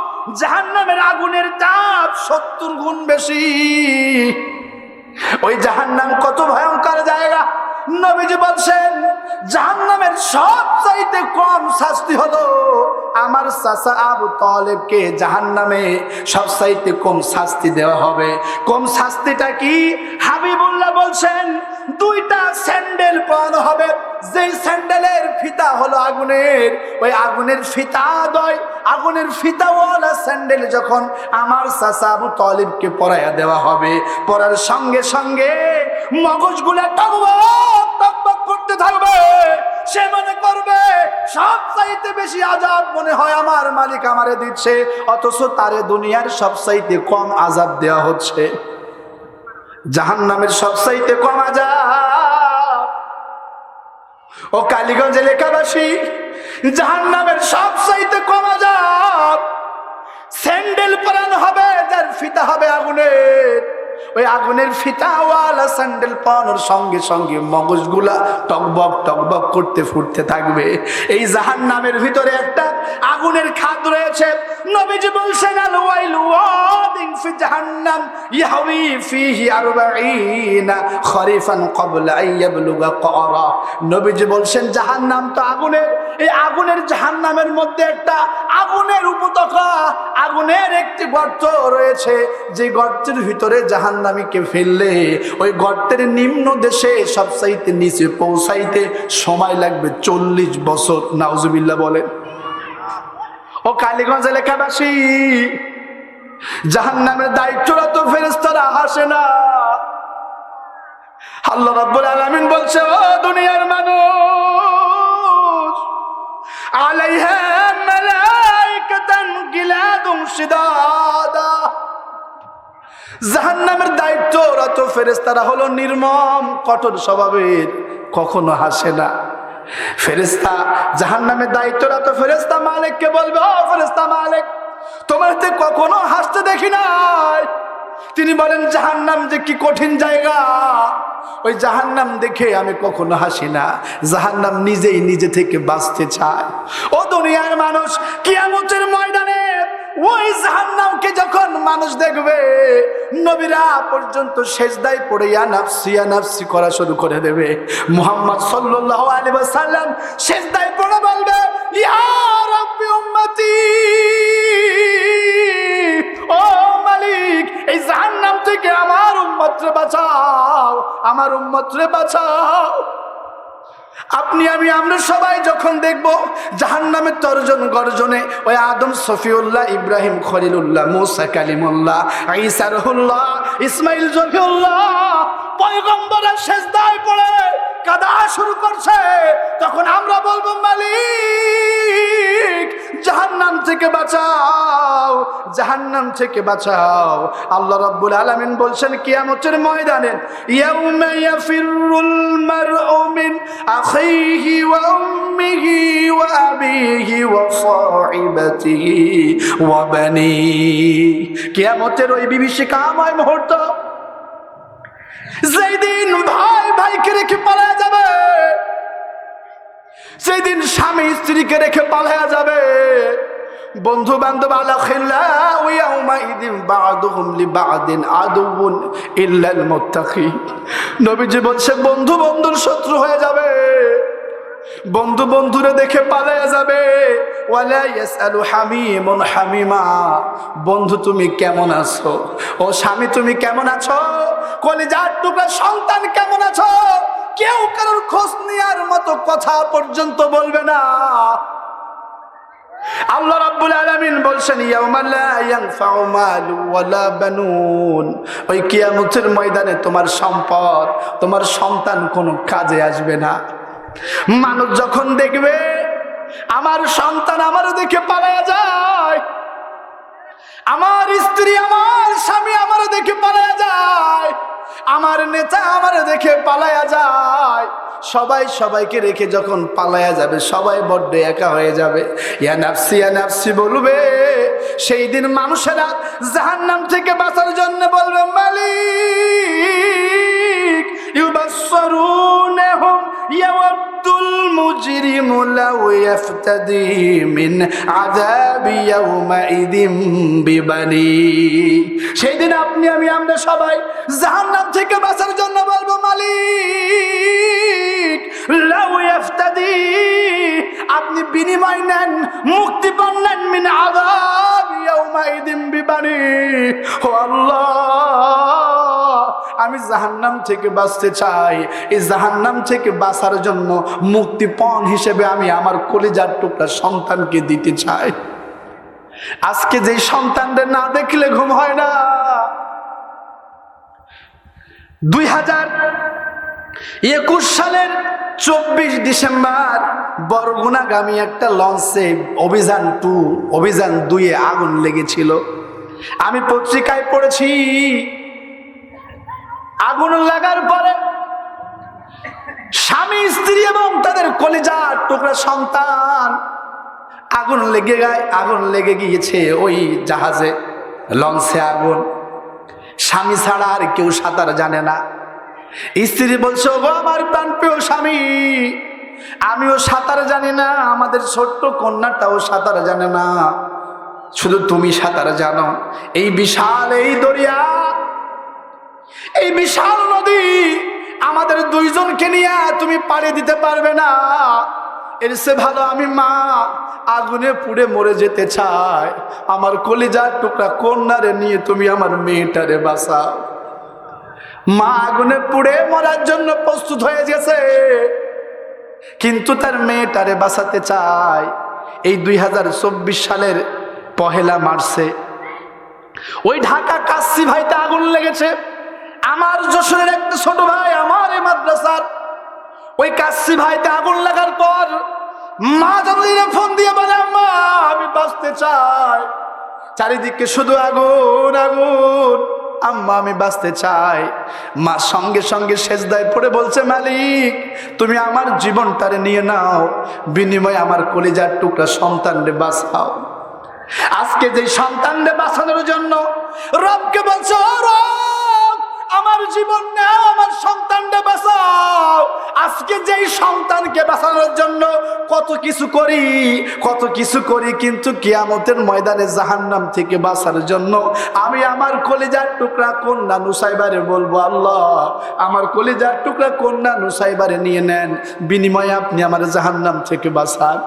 Speaker 1: জাহান্নামের আগুনের তাপ 70 গুণ বেশি। ওই জাহান্নাম কত ভয়ঙ্কর জায়গা। নবীজি বলছেন জাহান্নামের সবচাইতে কম শাস্তি হলো আমার চাচা আবু তালেবকে জাহান্নামে সবচাইতে কম শাস্তি দেওয়া হবে। কম শাস্তিটা কি? হাবিবুল্লাহ বলছেন 2টা স্যান্ডেল পরানো হবে, যেই স্যান্ডেলের ফিতা হলো আগুনের, ওই আগুনের ফিতা দয়, আগুনের ফিতাওয়ালা স্যান্ডেল যখন আমার চাচা আবু তালেবকে পরাইয়া দেওয়া হবে, পরার সঙ্গে সঙ্গে মগজগুলা টকবক টকবক করতে থাকবে। সে মনে করবে সবচাইতে বেশি আযাব মনে হয় আমার মালিক আমারে দিচ্ছে, অথচ তারে দুনিয়ার সবচাইতে কম আযাব দেওয়া হচ্ছে। জাহান্নামের সবচাইতে কম আযাব। ও কালীগঞ্জ এলাকাবাসী, জাহান্নামের সবচাইতে কম আযাব। স্যান্ডেল পরানো হবে যার ফিতা হবে আগুনের, ওই আগুনের ফিতাওয়ালা স্যান্ডেল পরানোর সঙ্গে সঙ্গে মগজগুলা টকবক টকবক করতে ফুটতে থাকবে। এই জাহান্নামের ভিতরে একটা আগুনের খাদ রয়েছে। নবীজি বলছেন আল ওয়াইল ওয়াদিন ফি জাহান্নাম ইয়াহওয়ি ফিহি 40 খরিফান ক্বাবলা আন ইয়াবলুগা ক্বারা। নবীজি বলছেন জাহান্নাম তো আগুনের, এই আগুনের জাহান্নামের মধ্যে একটা আগুনের উপত্যকা, আগুনের একটি গর্ত রয়েছে, যে গর্তের ভিতরে জাহান্নামীকে ফেললে ওই গর্তের নিম্ন দেশে সবচাইতে নিচে পৌঁছাইতে সময় লাগবে 40 বছর। নাউজুবিল্লাহ বলেন। ও কালীগঞ্জ এলাকাবাসী, জাহান্নামের দায়িত্বরত ফেরেশতারা আসে না। আল্লাহ রাব্বুল আলামিন বলছে ও দুনিয়ার মানুষ, আলাইহা মালাইকাতান গিলাদুন শিদাদা। জাহান্নামের দায়িত্বরত ফেরেশতারা হলো নির্মম কঠোর স্বভাবের, কখনো হাসে না। ফেরেশতা জাহান্নামের দায়িত্বরত ফেরেশতা মালিককে বলবে ও ফেরেশতা মালিক, তোমাকে কখনো হাসতে দেখি নাই। তিনি বলেন জাহান্নাম যে কি কঠিন জায়গা, ওই জাহান্নাম দেখে আমি কখনো হাসি না। জাহান্নাম নিজেই নিজে থেকে বাঁচতে চায়। ও দুনিয়ার মানুষ, কিয়ামতের ময়দানে ওই জাহান্নামকে যখন মানুষ দেখবে, নবীরা পর্যন্ত সেজদায় পড়ে ইয়া নাফসি ইয়া নাফসি করা শুরু করে দেবে। মুহাম্মদ সাল্লাল্লাহু আলাইহি ওয়াসাল্লাম সেজদায় পড়ে বলবে ইয়া রাব্বি উম্মতি, ও মালিক এই জাহান্নাম থেকে আমার উম্মতরে বাঁচাও, আমার উম্মতরে বাঁচাও। আপনি আমি আমরা সবাই যখন দেখব জাহান্নামের তর্জন গর্জনে ওই আদম সফিউল্লাহ, ইব্রাহিম খলিলুল্লাহ, মুসা কালিমুল্লাহ, ঈসা রুহুল্লাহ, ইসমাইল জফিউল্লাহ পয়গম্বররা সিজদায় পড়ে কাঁদা শুরু করছে, তখন আমরা বলবো মালিক জাহান্নাম থেকে বাঁচাও, জাহান্নাম থেকে বাঁচাও। আল্লাহ রাব্বুল আলামিন বলছেন কিয়ামতের ময়দানে ইয়াউমা ইয়াফিরুল মারউ মিন আখিহি ওয়া উম্মিহি ওয়া আবিহি ওয়া সাহিবাতিহি ওয়া বানি। কিয়ামতের ওই বিভীষিকাময় মুহূর্ত, যেদিন ভাই ভাইকে রেখে পালায়া যাবে, সেদিন স্বামী স্ত্রীকে রেখে পালায়া যাবে, বন্ধু বান্ধব আলাখিল্লাহ ইয়াউমাইদিন বা'দুহুম লিবা'দিন আদুউন ইল্লাল মুত্তাকিন। নবীজি বলছে বন্ধু বন্ধুর শত্রু হয়ে যাবে, বন্ধু বন্ধুরে দেখে পালায়া যাবে। ওয়ালা ইয়াসআলু হামিমুন হামিমা, বন্ধু তুমি কেমন আছো, ও স্বামী তুমি কেমন আছো, কলিজার টুকরা সন্তান কেমন আছো, কেউ কারোর খোঁজ নেওয়ার মতো কথা পর্যন্ত বলবে না। আল্লাহ রাব্বুল আলামিন বলছেন ইয়াউমা লা ইয়ানফাউ মালু ওয়ালা বানুন, ওই কিয়ামতের ময়দানে তোমার সম্পদ, তোমার সন্তান কোনো কাজে আসবে না। মানুষ যখন দেখবে আমার সন্তান আমার দেখে পালায়া যায়, আমার স্ত্রী আমার স্বামী আমার দেখে পালায়া যায়, আমার নেতা আমার দেখে পালায়া যায়, সবাই সবাইকে রেখে যখন পালায়া যাবে সবাই বড্ড একা হয়ে যাবে, ইয়া নাফসি বলবে। সেই দিন মানুষেরা জাহান্নাম থেকে বাঁচার জন্য বলবে মালিক ইউবাসসিরুনহুম ইয়াওয়াদ্দুল মুজরিমু লাউ ইয়াফতাদি মিন আযাবি ইয়াউমাইদিন বিবানি। সেই দিন আপনি আমি আমরা সবাই জাহান্নাম থেকে বাঁচার জন্য বলবো মালিক লাউ ইয়াফতাদি, আপনি বিনিময় নেন, মুক্তি পান নেন মিন আযাবি ইয়াউমাইদিন বিবানি। ও আল্লাহ আমি জাহান্নাম থেকে বাঁচতে চাই, এই জাহান্নাম থেকে বাঁচার জন্য মুক্তিপণ হিসেবে আমি আমার কলিজার টুকরা সন্তানকে দিতে চাই। আজকে যে সন্তানদের না দেখলে ঘুম হয় না। 2021 সালের 24 ডিসেম্বর বরগুনাগামী একটা লঞ্চে অভিযান 2 আগুন লেগেছিল। আমি পত্রিকায় পড়েছি আগুন লাগার পরে স্বামী স্ত্রী এবং তাদের কলিজার টুকরা সন্তান আগুন লেগে গিয়েছে। ওই জাহাজে লঞ্চে আগুন, স্বামী ছাড়া আর কেউ সাঁতার জানে না। স্ত্রী বলছে ওগো আমার প্রাণপ্রিয় স্বামী, আমিও সাঁতার জানি না, আমাদের ছোট্ট কন্যাটাও সাঁতার জানে না, শুধু তুমি সাঁতার জানো। এই বিশাল এই দরিয়া, এই বিশাল নদী আমাদের দুইজনকে নিয়ে তুমি পাড়ি দিতে পারবে না। এর চেয়ে ভালো আমি মা আগুনে পুড়ে মরে যেতে চাই, আমার কলিজার টুকরা কন্যারে নিয়ে তুমি আমার মেয়েটারে বাঁচাও। মা আগুনে পুড়ে মরার জন্য প্রস্তুত হয়ে গেছে, কিন্তু তার মেয়েটারে বাঁচাতে চায়। এই 2024 সালের 1 মার্চে ওই ঢাকা কাচ্চি ভাইতে আগুন লেগেছে। আমার যশোরের একটা ছোট ভাই আমার এই মাদ্রাসার, ওই কাচ্চি ভাইতে আগুন লাগার পর মা জানুইরে ফোন দিয়ে বলে আম্মা আমি বাঁচতে চাই, চারিদিকে শুধু আগুন আগুন, আম্মা আমি বাঁচতে চাই। মা সঙ্গে সঙ্গে সেজদায় পড়ে বলছে মালিক তুমি আমার জীবনটারে নিয়ে নাও, বিনিময়ে আমার কলিজার টুকরা সন্তানরে বাঁচাও। আজকে যে সন্তানরে বাঁচানোর জন্য রবকে বলছো রব আমার জীবন নাও, আমার সন্তানরে বাঁচাও। আজকে যেই সন্তানকে বাঁচানোর জন্য কত কিছু করি, কিন্তু কিয়ামতের ময়দানে জাহান্নাম থেকে বাঁচার জন্য আমি আমার কলিজার টুকরা কন্যা নুসাইবারে বলবো আল্লাহ আমার কলিজার টুকরা কন্যা নুসাইবারে নিয়ে নেন, বিনিময়ে আপনি আমার জাহান্নাম থেকে বাঁচান।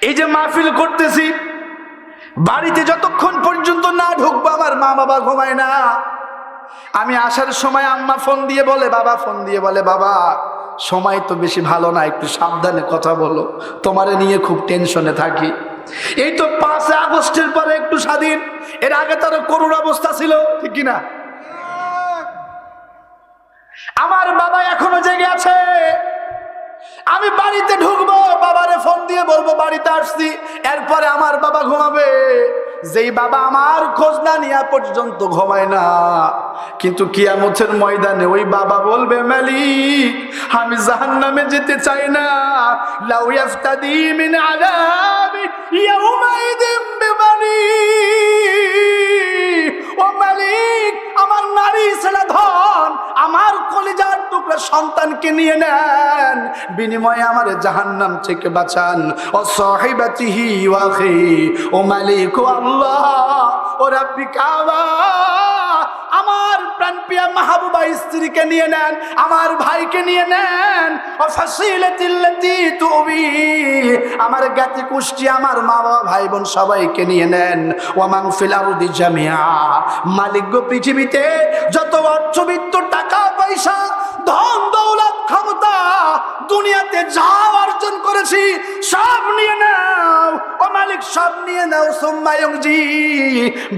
Speaker 1: এই যে মাহফিল করতেছি, বাড়িতে যতক্ষণ পর্যন্ত না ঢুকবো আমার মা বাবা ঘুমায় না। আমি আসার সময় আম্মা ফোন দিয়ে বলে বাবা সময় তো বেশি ভালো না, একটু সাবধানে কথা বলো, তোমারে নিয়ে খুব টেনশনে থাকি। এই তো 5 আগস্টের পরে একটু স্বাধীন, এর আগে তার করুণ অবস্থা ছিল, ঠিক কিনা? আমার বাবা এখনো জেগে আছে। আমি বাড়িতে ঢুকবো, বাবারে ফোন দিয়ে বলবো বাড়িতে আসছি, এরপরে আমার বাবা ঘুমাবে। যেই বাবা আমার খোঁজ না নেওয়া পর্যন্ত ঘুমায় না, কিন্তু কিয়ামতের ময়দানে ওই বাবা বলবে, মালিক আমি জাহান্নামে যেতে চাই না। লাউ ইয়াফতাদি মিন আযাবি ইয়াউমাইদিন বিবানি। ও মালিক, আমার নারী ছেলে ধন, আমার কলিজার টুকরা সন্তানকে নিয়ে নেন, বিনিময়ে আমার জাহান্নাম থেকে বাঁচান। ও সাহিবাতিহি ওয়া আখি, ও মালিক ও আল্লাহ ও রাব্বি কাবা, আমার প্রাণপ্রিয়া মাহবুবা স্ত্রীকে নিয়ে নেন, আমার ভাইকে নিয়ে নেন। ও ফাসিলাতিল্লাতি তুবি, আমার জ্ঞাতি কুষ্টি, আমার মা বাবা ভাই বোন সবাইকে নিয়ে নেন। ওয়া মান ফিল আরদি জামিআ, মালিক গো পৃথিবীতে যত অর্থবিত্ত, টাকা পয়সা, ধন দৌলত, ক্ষমতা দুনিয়াতে যা অর্জন করেছি সব নিয়ে নাও। ও মালিক সব নিয়ে নাও। সুম্মা ইউজি,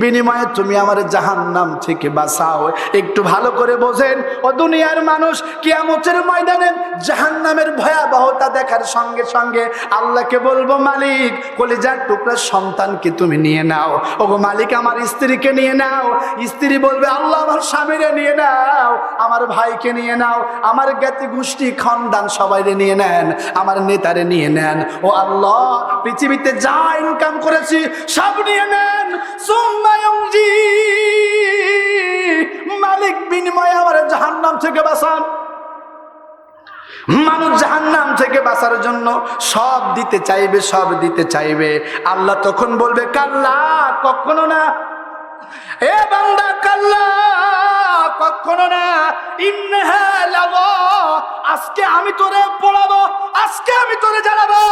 Speaker 1: বিনিময়ে তুমি আমার জাহান্নাম থেকে বাঁচাও। একটু ভালো করে বোঝেন ও দুনিয়ার মানুষ, কিয়ামতের ময়দানে জাহান্নামের ভয়াবহতা দেখার সঙ্গে সঙ্গে আল্লাহকে বলবো, মালিক কলিজার টুকরা সন্তানকে তুমি নিয়ে নাও। ওগো মালিক আমার স্ত্রীকে নিয়ে নাও। স্ত্রী বলবে, আল্লাহ আমার স্বামীরে নিয়ে নাও, আমার ভাইকে নিয়ে নাও, আমার জ্ঞাতি গোষ্ঠী খানদান সবাইরে নিয়ে নেন, আমার নেতারে নিয়ে নেন। ও আল্লাহ পৃথিবীতে যা ইনকাম করেছি সব নিয়ে নেন। সুম্মা ইউজি, মালিক বিনিময়ে আমার জাহান্নাম থেকে বাঁচান। মানুষ জাহান্নাম থেকে বাঁচার জন্য সব দিতে চাইবে, সব দিতে চাইবে। আল্লাহ তখন বলবে, কাল্লা, কখনো না। এ বান্দা, কাল্লা, কখনো না। ইন্নাহা লাযা, আজকে আমি তোরে পোড়াবো, আজকে আমি তোরে জ্বালাবো।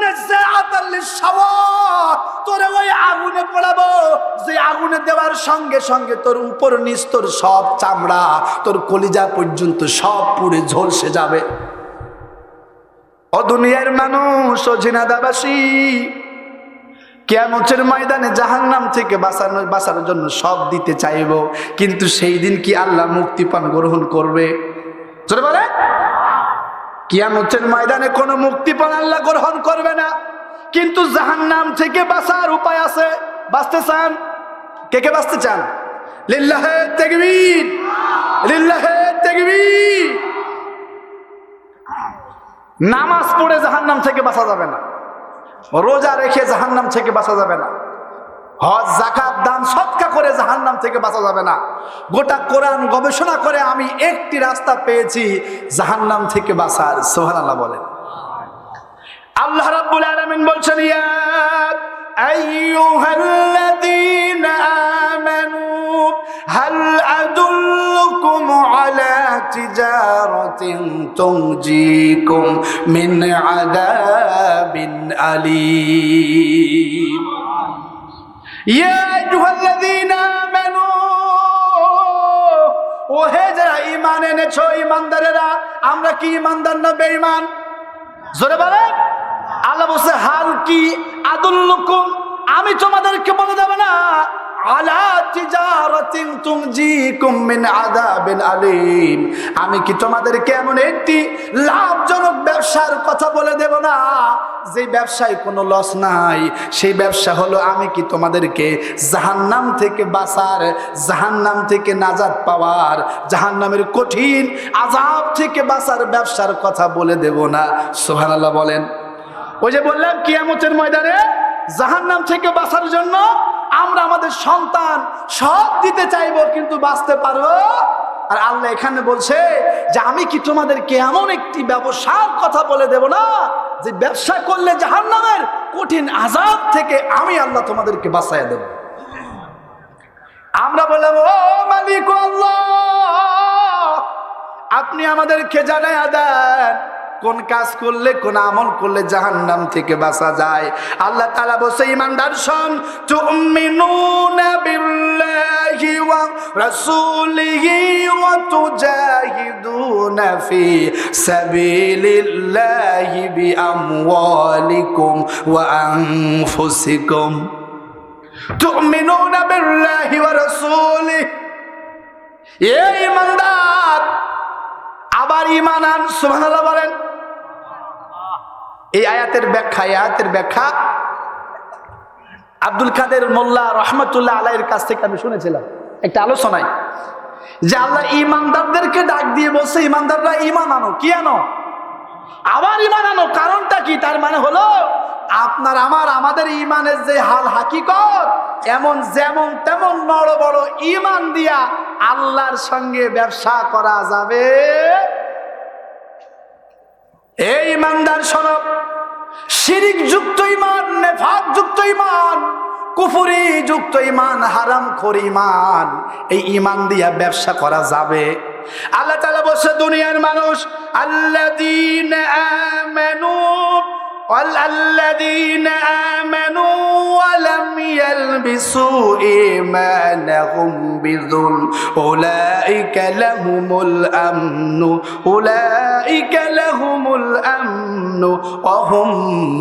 Speaker 1: নাযাআতাল লিশাওয়া, তোরে ওই আগুনে পোড়াবো যে আগুনে দেওয়ার সঙ্গে সঙ্গে তোর উপর নিচ, তোর সব চামড়া, তোর কলিজা পর্যন্ত সব পুড়ে ঝলসে যাবে। ও দুনিয়ার মানুষ, ও জিনাদাবাসী, কিয়ামতের ময়দানে জাহান্নাম থেকে বাঁচার জন্য সব দিতে চাইব, কিন্তু সেই দিন কি আল্লাহ মুক্তিপণ গ্রহণ করবে? জোরে বলে। কিয়ামতের ময়দানে কোনো মুক্তিপণ আল্লাহ গ্রহণ করবে না, কিন্তু জাহান্নাম থেকে বাঁচার উপায় আছে। বাঁচতে চান? কে কে বাঁচতে চান? লিল্লাহে তাকবীর, লিল্লাহে তাকবীর। নামাজ পড়ে জাহান্নাম থেকে বাঁচা যাবে না, রোজা রেখে জাহান্নাম থেকে বাঁচা যাবে না, হজ যাকাত দান সদকা করে জাহান্নাম থেকে বাঁচা যাবে না। গোটা কোরআন গবেষণা করে আমি একটি রাস্তা পেয়েছি জাহান্নাম থেকে বাঁচার। সুবহানাল্লাহ বলেন। আল্লাহ রাব্বুল আলামিন বলছেন, ইয়া আইয়ুহাল্লাযীনা আমানু হাল আদুল্লুকুম আলা তিজারাতিন তুনজিকুম মিন আযাবিন আলীম। ইয়া আইয়ুহাল্লাযীনা আমানু, ওহে যারা ঈমান এনেছো, ঈমানদারেরা। আমরা কি ঈমানদার না বেঈমান? জোরে বলেন। আল্লাহ বলছে, হাল কি আদুল্লুকুম, আমি তোমাদেরকে বলে দেব না, আলা তিজারাতিন তুনজিকুম মিন আযাবিন আলীম, আমি কি তোমাদেরকে এমন একটি লাভজনক ব্যবসার কথা বলে দেব না যে ব্যবসায় কোনো লস নাই? সেই ব্যবসা হলো, আমি কি তোমাদেরকে জাহান্নাম থেকে বাঁচার, জাহান্নাম থেকে নাজাত পাওয়ার, জাহান্নামের কঠিন আযাব থেকে বাঁচার ব্যবসার কথা বলে দেব না? সুবহানাল্লাহ বলেন। ওই যে বললাম, কিয়ামতের ময়দানে জাহান্নাম থেকে বাঁচার জন্য আমরা আমাদের সন্তান সব দিতে চাইবো, কিন্তু বাঁচতে পারবো? আর আল্লাহ এখানে বলছে যে, আমি কি তোমাদেরকে এমন একটি ব্যবসার কথা বলে দেব না যে ব্যবসা করলে জাহান্নামের কঠিন আযাব থেকে আমি আল্লাহ তোমাদেরকে বাঁচাইয়া দেব। আমরা বললাম, ও মালিক আল্লাহ, আপনি আমাদেরকে জানাইয়া দেন কোন কাজ করলে, কোন আমল করলে জাহান্নাম থেকে বাঁচা যায়। আল্লাহ তাআলা বলেন, ঈমানদার শোন, তুমিনুনা বিল্লাহি ওয়া রাসূলিহি ওয়া তুজাহিদুনা ফি সাবিলিল্লাহি বিআমওয়ালিকুম ওয়া আনফুসিকুম তুমিনুনা বিল্লাহি ওয়া রাসূলিহি। এই ঈমানদার, আবার ঈমান আন। সুবহানাল্লাহ বলেন। এই আয়াতের ব্যাখ্যা আব্দুল কাদের মোল্লা রহমতুল্লাহ আলাইহির কাছ থেকে আমি শুনেছিলাম একটা আলোচনায়, যে আল্লাহ ঈমানদারদেরকে ডাক দিয়ে বলছে, ঈমানদাররা ঈমান আনো। কি আনো? আবার ঈমান আনো। কারণটা কি? তার মানে হলো আপনার আমাদের ঈমানের যে হাল হাকিকত, এমন যেমন তেমন বড় বড় ঈমান দিয়া আল্লাহর সঙ্গে ব্যবসা করা যাবে। এই ঈমানদার শোনো, শিরিক যুক্ত ঈমান, নেফাক যুক্ত ঈমান, কুফরি যুক্ত ঈমান, হারামখোর ঈমান, এই ঈমান দিয়া ব্যবসা করা যাবে। আল্লাহ তাআলা বলছে, দুনিয়ার মানুষ আল্লাযীনা আমানু ওয়াল্লাযীনা আমানু ওয়া লাম ইয়ালবিসু ঈমানাহুম বিযুলম উলাইকা লাহুমুল আমনু উলাইকা লাহুমুল আমনু ওয়া হুম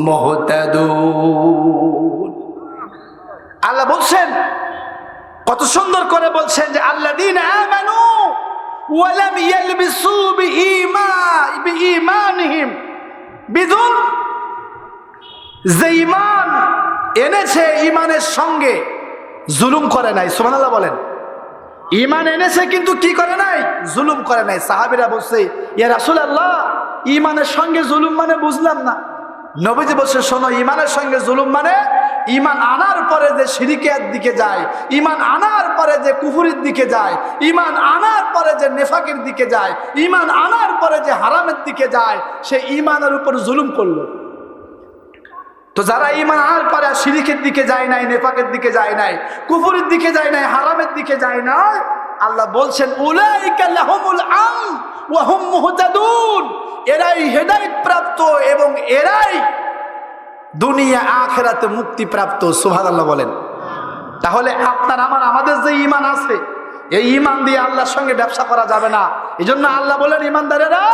Speaker 1: মুহতাদুন। আল্লাহ বলছেন, কত সুন্দর করে বলছেন যে আল্লাযীনা আমানু ওয়া লাম ইয়ালবিসু বিঈমানিহিম বিযুলম, যে ঈমান এনেছে ঈমানের সঙ্গে জুলুম করে নাই। সুবহানাল্লাহ বলেন। ঈমান এনেছে কিন্তু কি করে নাই? জুলুম করে নাই। সাহাবীরা বলছে, ইয়া রাসূলুল্লাহ, ঈমানের সঙ্গে জুলুম মানে বুঝলাম না। নবীজি বলছে, শোনো, ঈমানের সঙ্গে জুলুম মানে ঈমান আনার পরে যে শিরকের দিকে যায়, ঈমান আনার পরে যে কুফরির দিকে যায়, ঈমান আনার পরে যে নেফাকের দিকে যায়, ঈমান আনার পরে যে হারামের দিকে যায়, সে ঈমানের উপর জুলুম করলো। তো যারা ঈমান আনার পরে শিরকের দিকে যায় নাই, নেফাকের দিকে যায় নাই, কুফরির দিকে যায় নাই, হারামের দিকে যায় নাই, আল্লাহ বলছেন উলাইকা লাহুমুল আমন ওয়া হুম মুহতাদুন, এরাই হেদায়েত প্রাপ্ত এবং এরাই দুনিয়া আখিরাতে মুক্তি প্রাপ্ত। সুবহানাল্লাহ বলেন। তাহলে আপনার আমাদের যে ঈমান আছে, এই ঈমান দিয়ে আল্লাহর সঙ্গে ব্যবসা করা যাবে না। এজন্য আল্লাহ বলেন, ঈমানদারেরা,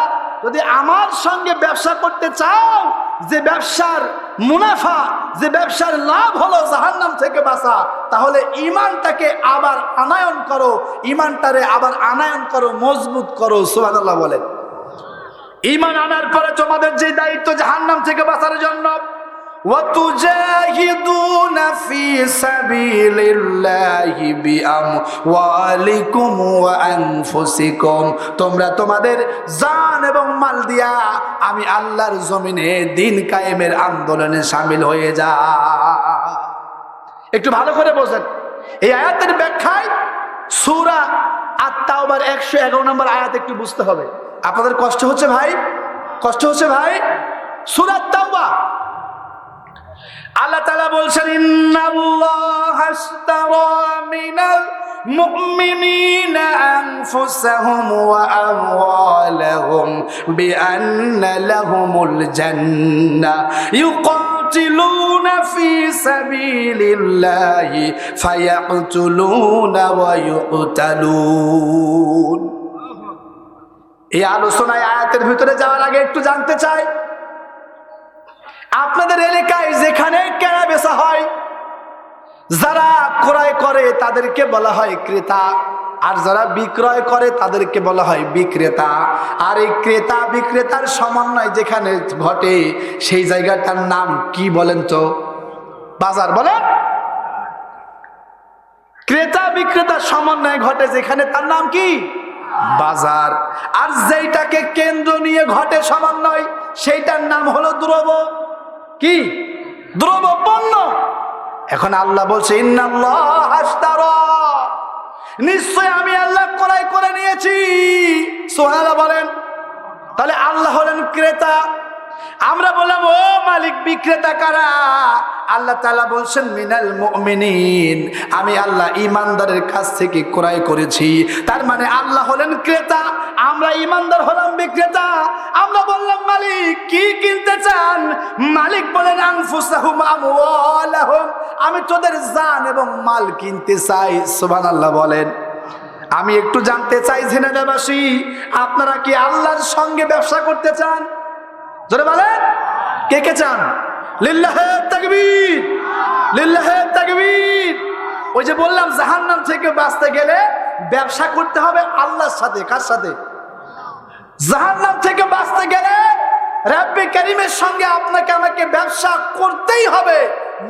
Speaker 1: যদি আমার সঙ্গে ব্যবসা করতে চাও, যে ব্যবসার মুনাফা, যে ব্যবসার লাভ হলো জাহান্নাম থেকে বাঁচা, তাহলে ঈমানটাকে আবার আনায়ন করো, ঈমানটারে আবার আনায়ন করো, মজবুত করো। সুবহানাল্লাহ বলেন। ঈমান আনার পরে তোমাদের যে দায়িত্ব জাহান্নাম থেকে বাঁচার জন্য, وَتُجَاهِدُونَ فِي سَبِيلِ اللَّهِ بِأَمْوَالِكُمْ وَأَنفُسِكُمْ, তোমরা তোমাদের জান এবং মাল দিয়া আমি আল্লাহর জমিনে দিন কায়েমের আন্দোলনে শামিল হয়ে যা। একটু ভালো করে বোঝেন। এই আয়াতের ব্যাখ্যায় সূরা আত-তাওবার 111 নম্বর আয়াত একটু বুঝতে হবে। আপনাদের কষ্ট হচ্ছে ভাই? কষ্ট হচ্ছে ভাই? সূরা আত-তাওবা আল্লাহ তাআলা বলছেন, ইন্নাল্লাহা আশতারা মিনাল মুমিনিনা আনফুসাহুম ওয়া আমওয়ালাহুম বিআন্না লাহুমুল জান্নাহ ইউকাতিলুনা ফি সাবিলিল্লাহি ফায়াকতুলুনা ওয়া ইউকতালুন। এই আলোচনায় আয়াতের ভিতরে যাওয়ার আগে একটু জানতে চাই, আপনাদের এলাকায় যেখানে কেনা বেচা হয়, যারা ক্রয় করে তাদেরকে বলা হয় ক্রেতা, আর যারা বিক্রয় করে তাদেরকে বলা হয় বিক্রেতা। আর এই ক্রেতা বিক্রেতার সমন্বয় যেখানে ঘটে, সেই জায়গাটার নাম কি বলেন তো? বাজার। বলেন। ক্রেতা বিক্রেতার সমন্বয় ঘটে যেখানে, তার নাম কি? বাজার। আর যেটাকে কেন্দ্র নিয়ে ঘটে সমন্বয়, সেইটার নাম হলো দ্রব্য। কি? দ্রব্য, পণ্য। এখন আল্লাহ বলছে, ইন্নাল্লাহা আশতারা, নিশ্চয় আমি আল্লাহ ক্রয় করে নিয়েছি। সুবহানাল্লাহ বলেন। তাহলে আল্লাহ হলেন ক্রেতা। আমরা বললাম, ও মালিক, বিক্রেতা কারা? আল্লাহ তাআলা বলছেন, মিনাল মুমিনিন, আমি আল্লাহ ঈমানদারের কাছ থেকে ক্রয় করেছি। তার মানে আল্লাহ হলেন ক্রেতা, আমরা ঈমানদার হলাম বিক্রেতা। আমরা বললাম, মালিক কি কিনতে চান? মালিক বলেন, আনফুসাহুম আমওয়ালাহুম, আমি তোদের জান এবং মাল কিনতে চাই। সুবহানাল্লাহ বলেন। আমি একটু জানতে চাই ঝিনাইদহবাসী, আপনারা কি আল্লাহর সঙ্গে ব্যবসা করতে চান? জোরে বলেন, কে কে চান? লিল্লাহে তাকবীর, লিল্লাহে তাকবীর। ওই যে বললাম জাহান্নাম থেকে বাঁচতে গেলে ব্যবসা করতে হবে আল্লাহর সাথে। কার সাথে? জাহান্নাম থেকে বাঁচতে গেলে রব্বে কারীমের সঙ্গে আপনাকে আমাকে ব্যবসা করতেই হবে।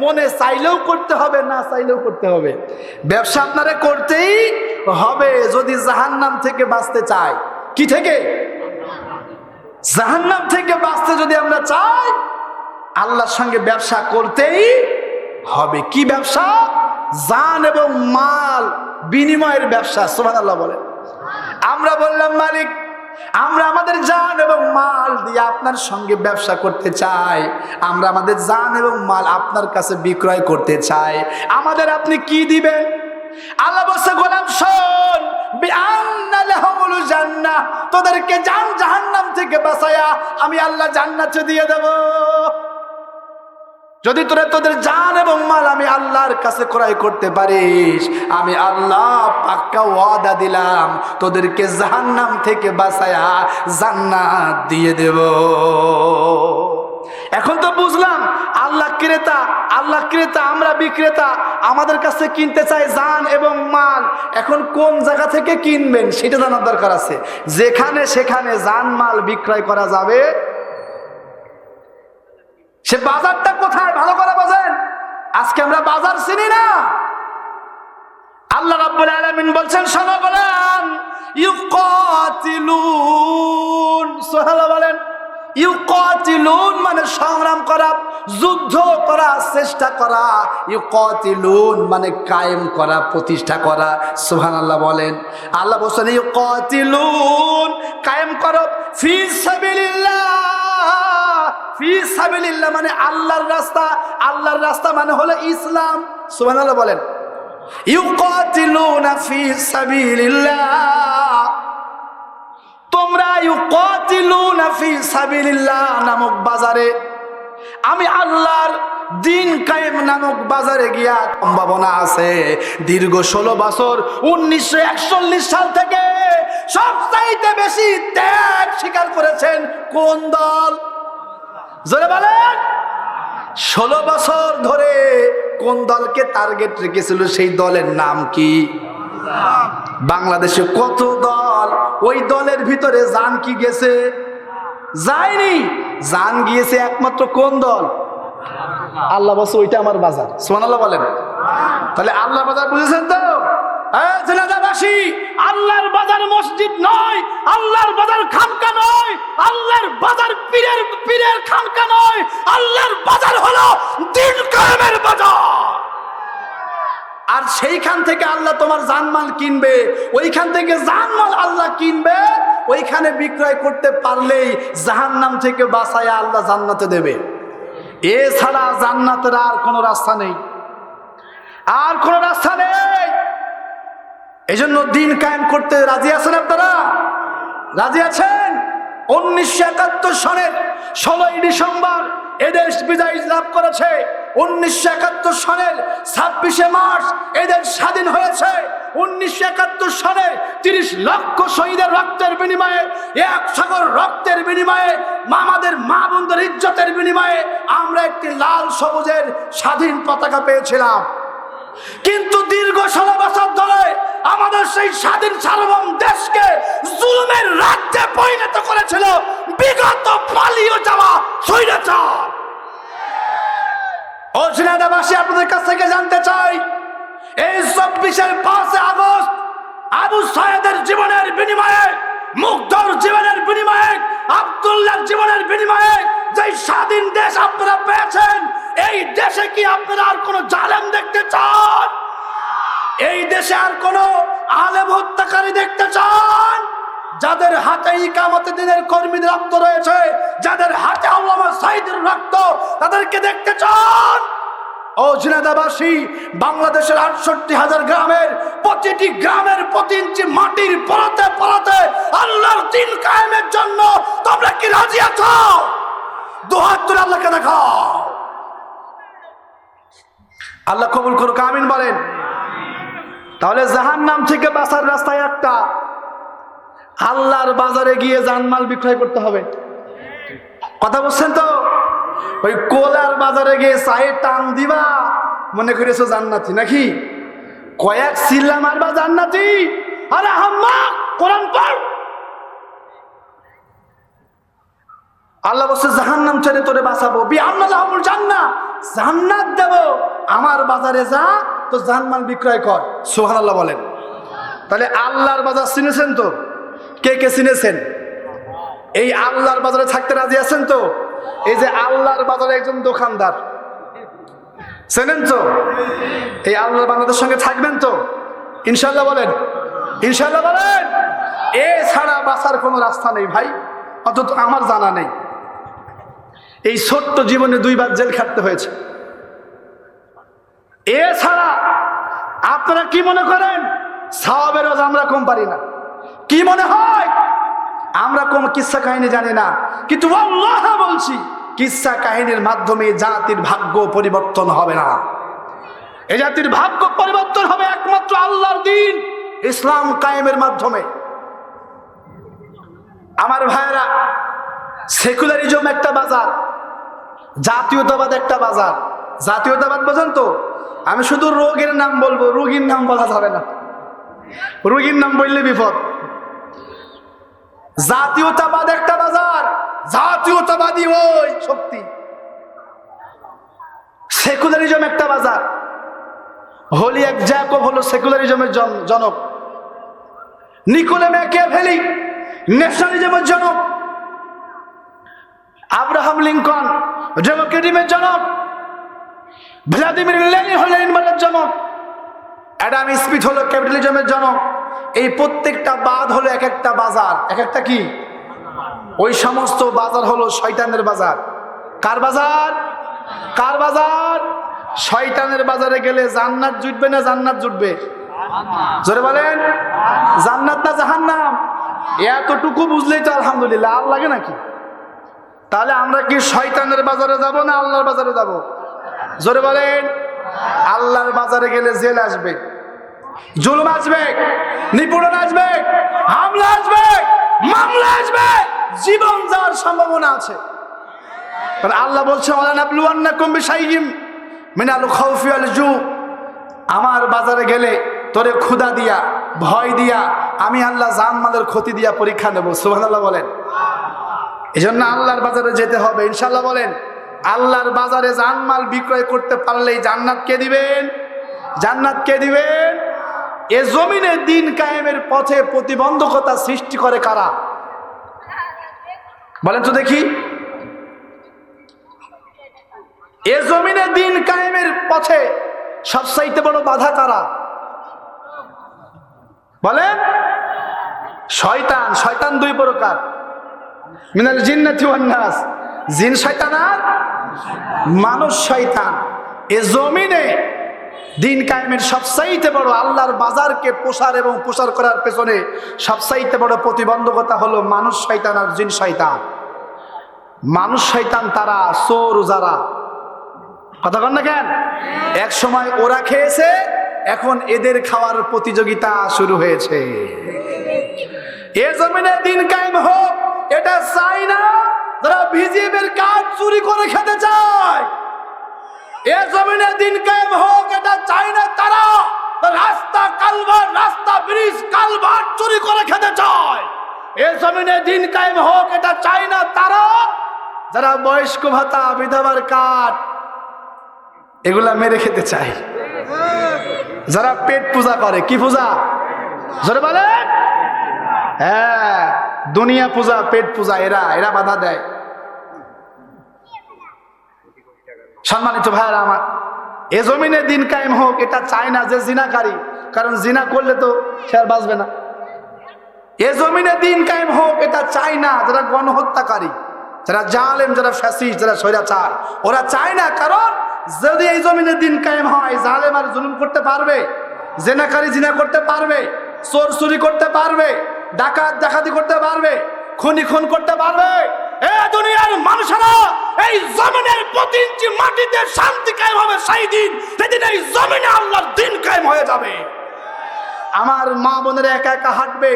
Speaker 1: মনে চাইলেও করতে হবে, না চাইলেও করতে হবে। ব্যবসা আপনারা করতেই হবে যদি জাহান্নাম থেকে বাঁচতে চাই। কি থেকে? জাহান্নাম থেকে বাঁচতে যদি আমরা চাই, আল্লাহর সঙ্গে ব্যবসা করতেই হবে। কি ব্যবসা? জান এবং মাল বিনিময়ের ব্যবসা। সুবহানাল্লাহ বলেন। আমরা বললাম মালিক, আমরা আমাদের জান এবং মাল দিয়ে আপনার সঙ্গে ব্যবসা করতে চাই। আমরা আমাদের জান এবং মাল আপনার কাছে বিক্রয় করতে চাই। আমাদের আপনি কি দিবেন? আল্লাহ বলছে, গোলাম শোন, বিআন্না লাহুমুল জান্নাহ, তোদেরকে জাহান্নাম থেকে বাঁচায়া আমি আল্লাহ জান্নাতে দিয়ে দেব। যদি তোরা তোদের জান এবং মাল আমি আল্লাহর কাছে ক্রয় করতে পারিস, আমি আল্লাহ পাক্কা ওয়াদা দিলাম তোদেরকে জাহান্নাম থেকে বাঁচায়া জান্নাত দিয়ে দেব। এখন তো বুঝলাম আল্লাহ ক্রেতা, আমরা বিক্রেতা। আমাদের কাছে কিনতে চাই জান এবং মাল। এখন কোন জায়গা থেকে কিনবেন সেটা জানার দরকার আছে। যেখানে সেখানে জান মাল বিক্রয় করা যাবে, সে বাজারটা কোথায় ভালো করে বোঝেন। আজকে আমরা বাজার চিনি না। আল্লাহ রাব্বুল আলামিন বলছেন, শোনো গোলাম, ইউকাতিলুন, সুবহানাল্লাহ বলেন। ইউকাতিলুন মানে সংগ্রাম করা, যুদ্ধ করা, চেষ্টা করা। ইউকাতিলুন মানে কায়েম করা, প্রতিষ্ঠা করা। সুবহানাল্লাহ বলেন। আল্লাহ বলছেন ইউকাতিলুন, কায়েম করো ফি সাবিলিল্লাহ। ফি সাবিলিল্লাহ মানে আল্লাহর রাস্তা। আল্লাহর রাস্তা মানে হলো ইসলাম। সুবহানাল্লাহ বলেন। ইউকাতিলুনা ফি সাবিলিল্লাহ, তোমরা ইউকাতিলুনা ফি সাবিলিল্লাহ নামক বাজারে, আমি আল্লাহর দিন কায়েম নামক বাজারে গিয়া সম্ভাবনা আছে। দীর্ঘ 16 বছর 1941 সাল থেকে সবচাইতে বেশি ত্যাগ স্বীকার করেছেন কোন দল? জোরে বলেন। 16 বছর ধরে কোন দলকে টার্গেট রেখেছিল? সেই দলের নাম কি? বাংলাদেশে কত দল, ওই দলের ভিতরে জান কি গেছে? যায়নি। জান গিয়েছে একমাত্র কোন দল? আল্লাহ বলছে ওইটা আমার বাজার। সুবহানাল্লাহ বলেন। তাহলে আল্লাহর বাজার বুঝেছেন তো? ঝিনাইদহবাসী, আল্লাহর বাজার মসজিদ নয়, আল্লাহর বাজার খানকা নয়, আল্লাহর বাজার পীরের খানকা নয়, আল্লাহর বাজার হলো দিন কায়েমের বাজার। আর সেইখান থেকে আল্লাহ তোমার জানমাল কিনবে, ওইখান থেকে জানমাল আল্লাহ কিনবে। ওইখানে বিক্রয় করতে পারলেই জাহান্নাম থেকে বাঁচায়া আল্লাহ জান্নাতে দেবে। এছাড়া জান্নাতের আর কোনো রাস্তা নেই, আর কোনো রাস্তা নেই। এজন্য দিন কায়েম করতে রাজি আছেন আপনারা? রাজি আছেন? 1971 সনের 16ই ডিসেম্বর এদেশ বিজয় লাভ করেছে। 1971 সনের 26শে মার্চ এদেশ স্বাধীন হয়েছে। 1971 সালে 30 লক্ষ শহীদের রক্তের বিনিময়ে, 1 সাগর রক্তের বিনিময়ে, আমাদের মা বোনদের ইজ্জতের বিনিময়ে আমরা একটি লাল সবুজের স্বাধীন পতাকা পেয়েছিলাম। কিন্তু দীর্ঘ 16 বছর ধরে আমাদের সেই স্বাধীন সার্বভৌম দেশকে জুলুমের রাজ্যে পরিণত করেছিল বিগত পালিয়ে যাওয়া স্বৈরাচার। ও ঝিনাইদহবাসী, আপনাদের কাছ থেকে জানতে চাই, এই 24 5 আগস্ট আবু সায়েদের জীবনের বিনিময়ে, মুগ্ধর জীবনের বিনিময়ে, আব্দুল্লাহর জীবনের বিনিময়ে যে স্বাধীন দেশ আপনারা পেয়েছেন, এই দেশে কি আপনারা আর কোন জালেম দেখতে চান? এই দেশে আর কোন আলেম হত্যাকারী দেখতে চান? যাদের হাতে ইকামতে দিনের কর্মীদের রক্ত রয়েছে, যাদের হাতে আল্লামা সাঈদের রক্ত, তাদেরকে দেখতে চান? ও ঝিনাইদহবাসী, বাংলাদেশের 68,000 গ্রামের প্রতিটি গ্রামের প্রতি ইঞ্চি মাটির পরতে পরতে আল্লাহর দ্বীন কায়েমের জন্য তোমরা কি রাজি আছো? দুহাত তুলে আল্লাহকে দেখাও। আল্লাহ কবুল করুক, আমিন বলেন। তাহলে জাহান্নাম থেকে বাঁচার রাস্তায় একটা, আল্লাহর বাজারে গিয়ে জানমাল বিক্রয় করতে হবে। কথা বলছেন তো? ওই কোলার বাজারে গিয়ে চায়ে টান দিবা মনে করেছো জান্নাতি নাকি? কয়েক চিল্লা মারবা জান্নাতি। আরে হাম্মা কোরআন পড়। আল্লাহ বলছে জাহান্নাম ছেড়ে তোরে বাঁচাবো, বিআন্নালাহুমুল জান্নাহ, জান্নাত দেব। আমার বাজারে যা, তো জানমাল বিক্রয় কর। সুবহানাল্লাহ বলেন। তাহলে আল্লাহর বাজার চিনেছেন তো? কে কে চিনেছেন? এই আল্লাহর বাজারে থাকতে রাজি আছেন তো? এই যে আল্লাহর বাজারে একজন দোকানদার, চেনেন তো? এই আল্লাহর বান্দাদের সঙ্গে থাকবেন তো ইনশাআল্লাহ? বলেন ইনশাআল্লাহ বলেন। এছাড়া বাঁচার কোনো রাস্তা নেই ভাই, অন্তত আমার জানা নেই। এই ছোট্ট জীবনে 2 বার জেল খাটতে হয়েছে। এছাড়া আপনারা কি মনে করেন সাওয়াবের রোজ আমরা কম পারি না? কি মনে হয় আমরা কম কিসসা কাহিনী জানি না? কিন্তু আল্লাহ বলছি, কিসসা কাহিনীর মাধ্যমে জাতির ভাগ্য পরিবর্তন হবে না। এই জাতির ভাগ্য পরিবর্তন হবে একমাত্র আল্লাহর দ্বীন ইসলাম কায়েমের মাধ্যমে। আমার ভাইয়েরা, সেকুলারিজম একটা বাজার, জাতীয়তাবাদ একটা বাজার। জাতীয়তাবাদ বোঝেন তো? আমি শুধু রোগের নাম বলবো, রোগীর নাম বলা যাবে না। রোগীর নাম বললে বিপদ। জাতীয়তাবাদ একটা বাজার, জাতীয়তাবাদী ওই শক্তি। সেকুলারিজম একটা বাজার। হলিয়াক জ্যাকব হলো সেকুলারিজমের জনক। নিকোলে ম্যাকিয়াভেলি ন্যাশনালিজমের জনক। আব্রাহাম লিঙ্কন ডেমোক্রেটিজমের জনক। ভ্লাদিমির লেনিন হলেন ইনভার্সের জনক। অ্যাডাম স্মিথ হলো ক্যাপিটালিজমের জনক। এই প্রত্যেকটা বাদ হলো এক একটা বাজার। এক একটা কি? ওই সমস্ত বাজার হলো শয়তানের বাজার। কার বাজার? কার বাজার? শয়তানের বাজারে গেলে জান্নাত জুটবে না জান্নাত জুটবে? জোরে বলেন, জান্নাত না জাহান্নাম? এতটুকু বুঝলেই তো আলহামদুলিল্লাহ। আর লাগে নাকি? তাহলে আমরা কি শয়তানের বাজারে যাব না আল্লাহর বাজারে যাব? জোরে বলেন। আল্লাহর বাজারে গেলে জেল আসবে, জুলুম আসবে, নিপীড়ন আসবে, হামলা আসবে, মামলা আসবে, জীবন যাওয়ার সম্ভাবনা আছে। আল্লাহ বলছে ওয়ালানাবলুওয়ান্নাকুম বিশাইইম মিনাল খাউফি ওয়াল জু। আমার বাজারে গেলে তোরে ক্ষুধা দিয়া, ভয় দিয়া, আমি আল্লাহ জানমালের ক্ষতি দিয়া পরীক্ষা নেব। সুবহানাল্লাহ বলেন। এজন্য আল্লাহর বাজারে যেতে হবে ইনশাআল্লাহ বলেন। আল্লাহর বাজারে জানমাল বিক্রয় করতে পারলেই জান্নাত কে দিবেন? জান্নাত কে দিবেন? এ জমিনে দিন কায়েমের পথে প্রতিবন্ধকতা সৃষ্টি করে কারা? বলেন তো দেখি। এ জমিনে দিন কায়েমের পথে সবচাইতে বড় বাধা কারা? বলেন। শয়তান। শয়তান 2 প্রকার, মিনাল জিন্নাতি ওয়ান নাস। জিন শয়তান আর মানুষ শয়তান। এ জমিনে দিন কায়েমের সবচাইতে বড় আল্লাহর বাজারকে প্রসার এবং প্রসার করার পেছনে সবচাইতে বড় প্রতিবন্ধকতা হলো মানুষ শয়তান আর জিন শয়তান। মানুষ শয়তান তারা চোর যারা, কথা কন না কেন? এক সময় ওরা খেয়েছে, এখন এদের খাওয়ার প্রতিযোগিতা শুরু হয়েছে। এ জমিনে দিন কায়েম হোক এটা চাই না যারা ভিজিএমের কার্ড চুরি করে খেতে চায়। এ জমিনে দিন কায়েম হোক এটা চাই না তারা রাস্তা কালভার্ট, রাস্তা ব্রিজ কালভার্ট চুরি করে খেতে চায়। এ জমিনে দিন কায়েম হোক এটা চাই না তারা যারা বয়স্ক ভাতা, বিধবার কার্ড এগুলা মেরে খেতে চায়। যারা পেট পূজা করে। কি পূজা? জোরে বলে। হ্যাঁ, দুনিয়া পূজা, পেট পূজা, এরা বাধা দেয়। সম্মানিত ভাইরা আমার, এ জমিনে দিন কায়েম হোক এটা চায় না যে জিনাকারী, কারণ জিনা করলে তো সে আর বাঁচবে না। এ জমিনে দিন কায়েম হোক এটা চায় না যারা গণহত্যাকারী, যারা জালেম, যারা ফ্যাসিস্ট, যারা স্বৈরাচার, ওরা চায় না। কারণ যদি এই জমিনে দিন কায়েম হয়, জালেম আর জুলুম করতে পারবে, জিনাকারী জিনা করতে পারবে, চোর চুরি করতে পারবে, ডাকাত ডাকাতি করতে পারবে, খুনি খুন করতে পারবে। এ দুনিয়ার মানুষেরা এই জমিনের প্রতি ইঞ্চি মাটিতে শান্তি কায়েম হবে সেই দিন, সেদিন এই জমিনে আল্লাহর দিন কায়েম হয়ে যাবে। আমার মা বোনেরা একা একা হাঁটবে,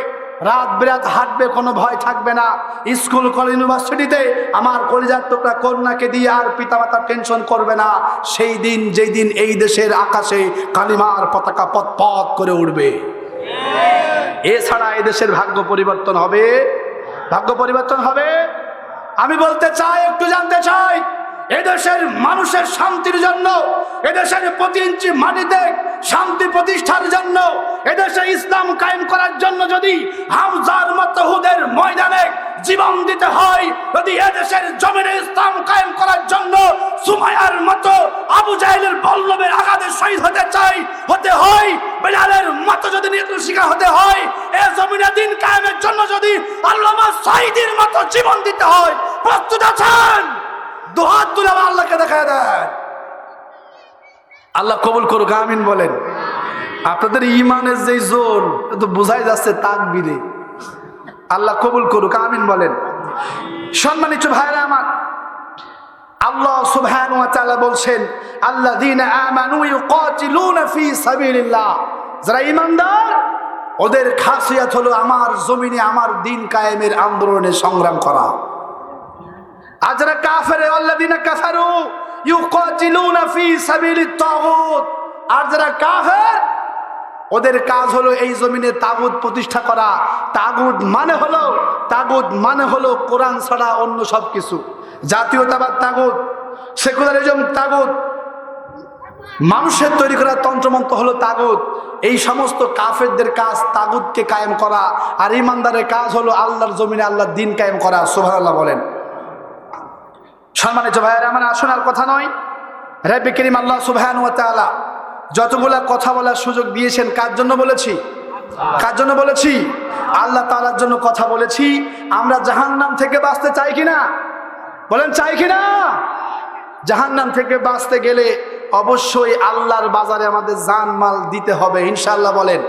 Speaker 1: রাত বিরাত হাঁটবে, কোনো ভয় থাকবে না। স্কুল কলেজ ইউনিভার্সিটিতে আমার কলিজার টুকরা কন্যাকে দিয়ে আর পিতামাতা টেনশন করবে না। সেই দিন, যেই দিন এই দেশের আকাশে কালিমার পতাকা পথ করে উঠবে, এছাড়া এই দেশের ভাগ্য পরিবর্তন হবে, ভাগ্য পরিবর্তন হবে। আমি বলতে চাই, একটু জানতে চাই, এদেশের মানুষের শান্তির জন্য, এদেশের প্রতি ইঞ্চি মাটিতে শান্তি প্রতিষ্ঠার জন্য, এদেশে ইসলাম কায়েম করার জন্য যদি হামজার মতো হুদের ময়দানে জীবন দিতে হয়, যদি এদেশের জমিনে ইসলাম কায়েম করার জন্য সুমাইয়ার মতো আবু জাহেলের বল্লভের আঘাতে শহীদ হতে হয়, বিলালের মতো যদি নির্দোষ শিকার হতে হয়, এ জমিনে দিন কায়েমের জন্য যদি আল্লামা সাঈদীর মতো জীবন দিতে হয়, প্রস্তুত আছেন? দুহাত তুলে আল্লাহকে দেখা দেন। আল্লাহ কবুল করুক, আমিন বলেন। আপনাদের ইমানের যে জোর তো বোঝাই যাচ্ছে তাকবীরে। আল্লাহ কবুল করুক, আমিন বলেন। সম্মানিত ভাইরা আমার, আল্লাহ সুবহানাহু ওয়া তাআলা বলছেন, আল্লাযীনা আমানু ইউকাতিলুনা ফী সাবিলিল্লাহ, যারা ঈমানদার ওদের খাসিয়াত হলো আমার জমিনে আমার দ্বীন কায়েমের আন্দোলনে সংগ্রাম করা। আর যারা কাফের, আল্লাযীনা কাফারু ইউকাতিলুনা ফী সাবিলিত তাগুত, আর যারা কাফের ওদের কাজ হলো এই জমিনে তাগুত প্রতিষ্ঠা করা। তাগুত মানে হলো কোরআন ছাড়া অন্য সব কিছু। জাতীয়তাবাদ তাগুত, সেকুলারিজম তাগুত, মানুষের তৈরি করা তন্ত্রমন্ত্র হলো তাগুত। এই সমস্ত কাফেরদের কাজ তাগুতকে কায়েম করা, আর ইমানদারের কাজ হলো আল্লাহর জমিনে আল্লাহর দ্বীন কায়েম করা। সুবহানাল্লাহ বলেন। সম্মানিত ভাইয়েরা আমার, আসুন আর কথা নয়, রব্বে কারীম আল্লাহ সুবহানাহু ওয়া তাআলা যতগুলা কথা বলার সুযোগ দিয়েছেন, কার জন্য বলেছি? কার জন্য বলেছি? আল্লাহ তাআলার জন্য কথা বলেছি। আমরা জাহান্নাম থেকে বাঁচতে চাই কিনা? বলেন, চাই কিনা? জাহান্নাম থেকে বাঁচতে গেলে অবশ্যই আল্লাহর বাজারে আমাদের জান মাল দিতে হবে, ইনশাআল্লাহ বলেন।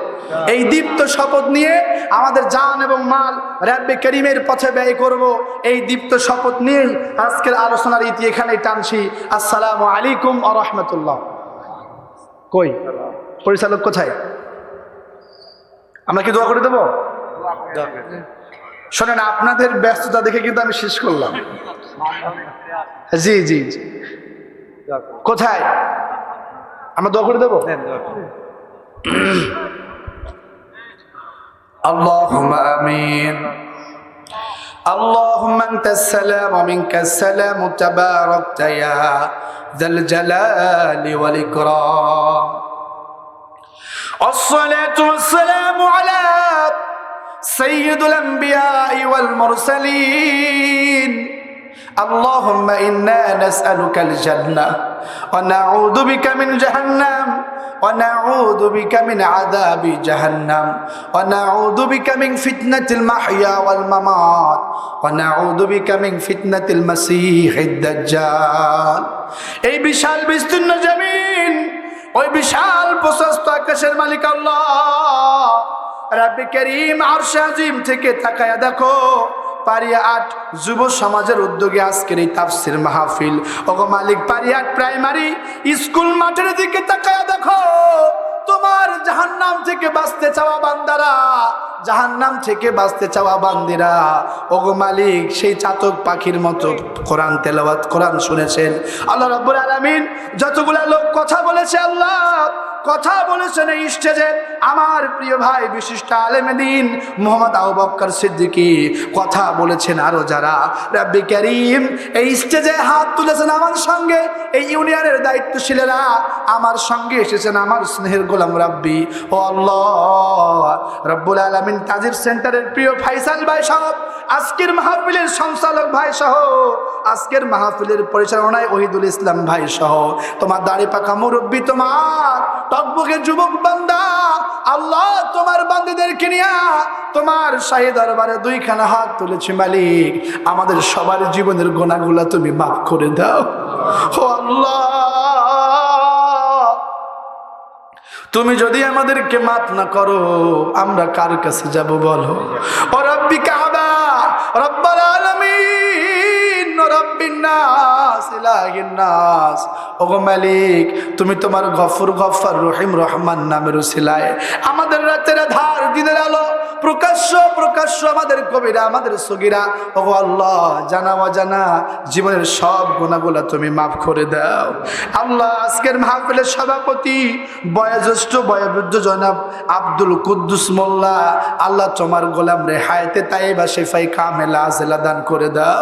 Speaker 1: এই দীপ্ত শপথ নিয়ে আমাদের জান এবং মাল রব্বে কারীমের পথে ব্যয় করব। এই দীপ্ত শপথ নিয়ে আজকের আলোচনার ইতি এখানেই টানছি। আসসালামু আলাইকুম ওয়া রাহমাতুল্লাহ। কই পরিচালক কোথায়? আমরা কি দোয়া করে দেবো? শোনেন, আপনাদের ব্যস্ততা দেখে কিন্তু আমি শেষ করলাম। জি জি জি, কোথায়? আমরা দোয়া করে দেবো। আল্লাহুম্মা আমিন। اللهم أنت السلام ومنك السلام تباركت يا ذا الجلال والإكرام. الصلاة والسلام على سيد الأنبياء والمرسلين. اللهم إنا نسألك الجنة ونعوذ بك من جهنم ونعوذ بك من عذاب جهنم ونعوذ بك من فتنة المحيا والممات ونعوذ بك من فتنة المسيح الدجال. এই বিশাল বিস্তীর্ণ জমিন, ওই বিশাল প্রশস্ত আকাশের মালিক আল্লাহ রব্বে কারীম আরশে আজিম থেকে তাকায়া দেখো, পারিয়া ৮ যুব সমাজের উদ্যোগে আজকের এই তাফসীর মাহফিল। ওগো মালিক, পারিয়া ৮ প্রাইমারি স্কুল মাঠের দিকে তাকায়া দেখো, তোমার জাহান্নাম থেকে বাঁচতে চাওয়া বান্দারা, জাহান্নাম থেকে বাঁচতে চাওয়া বান্দিরা, ওগো মালিক সেই চাতক পাখির মতো কোরআন তেলাওয়াত, কোরআন শুনেছেন। আল্লাহ রাব্বুল আলামিন যতগুলা লোক কথা বলেছে, আল্লাহ কথা বলেছেন এই স্টেজে আমার প্রিয় ভাই বিশিষ্ট আলেমে দ্বীন মুহাম্মদ আবু বকর সিদ্দিকী, কথা বলেছেন আরো যারা, রব্বে কারীম এই স্টেজে হাত তুলেছেন আমার সঙ্গে এই ইউনিয়নের দায়িত্বশীলেরা, আমার সঙ্গে এসেছেন আমার স্নেহের গোলাম রাব্বি ও আল্লাহ রব্বুল আলামিন। তাজির সেন্টারের প্রিয় ফাইসাল ভাই সহ, আজকের মাহফিলের সঞ্চালক ভাই সহ, আজকের মাহফিলের পরিচালনায় ওহিদুল ইসলাম ভাই সহ, তোমার দাড়ি পাকা মুরব্বী, তোমার টকবকে যুবক বান্দা, আল্লাহ তোমার বান্দীদেরকে নিয়ে তোমার শাহী দরবারে 2খানা হাত তুলেছি মালিক, আমাদের সবার জীবনের গুনাহগুলো তুমি মাফ করে দাও ও আল্লাহ। তুমি যদি আমাদেরকে মাফ না করো আমরা কার কাছে যাব বলো? ও রব্বি কাবা, রব্বাল আলামিন, রব্বিন নাস, ইলাহিন নাস, ওগো মালিক, তুমি তোমার গফুর গফফার রহিম রহমান নামের উসিলায় আমাদের রাতের আধার দিনের আলো প্রকাশ্য প্রকাশ্য আমাদের কবিরা আমাদের সগীরা ওগো আল্লাহ জানা অজানা জীবনের সব গুনাহগুলো তুমি মাফ করে দাও। আল্লাহ আজকের মাহফিলের সভাপতি বয়োজ্যেষ্ঠ বয়োবৃদ্ধ জনাব আব্দুল কুদ্দুস মোল্লা, আল্লাহ তোমার গোলাম রে হায়াতে তাইবা শিফায়ে কামেলা আজলা দান করে দাও।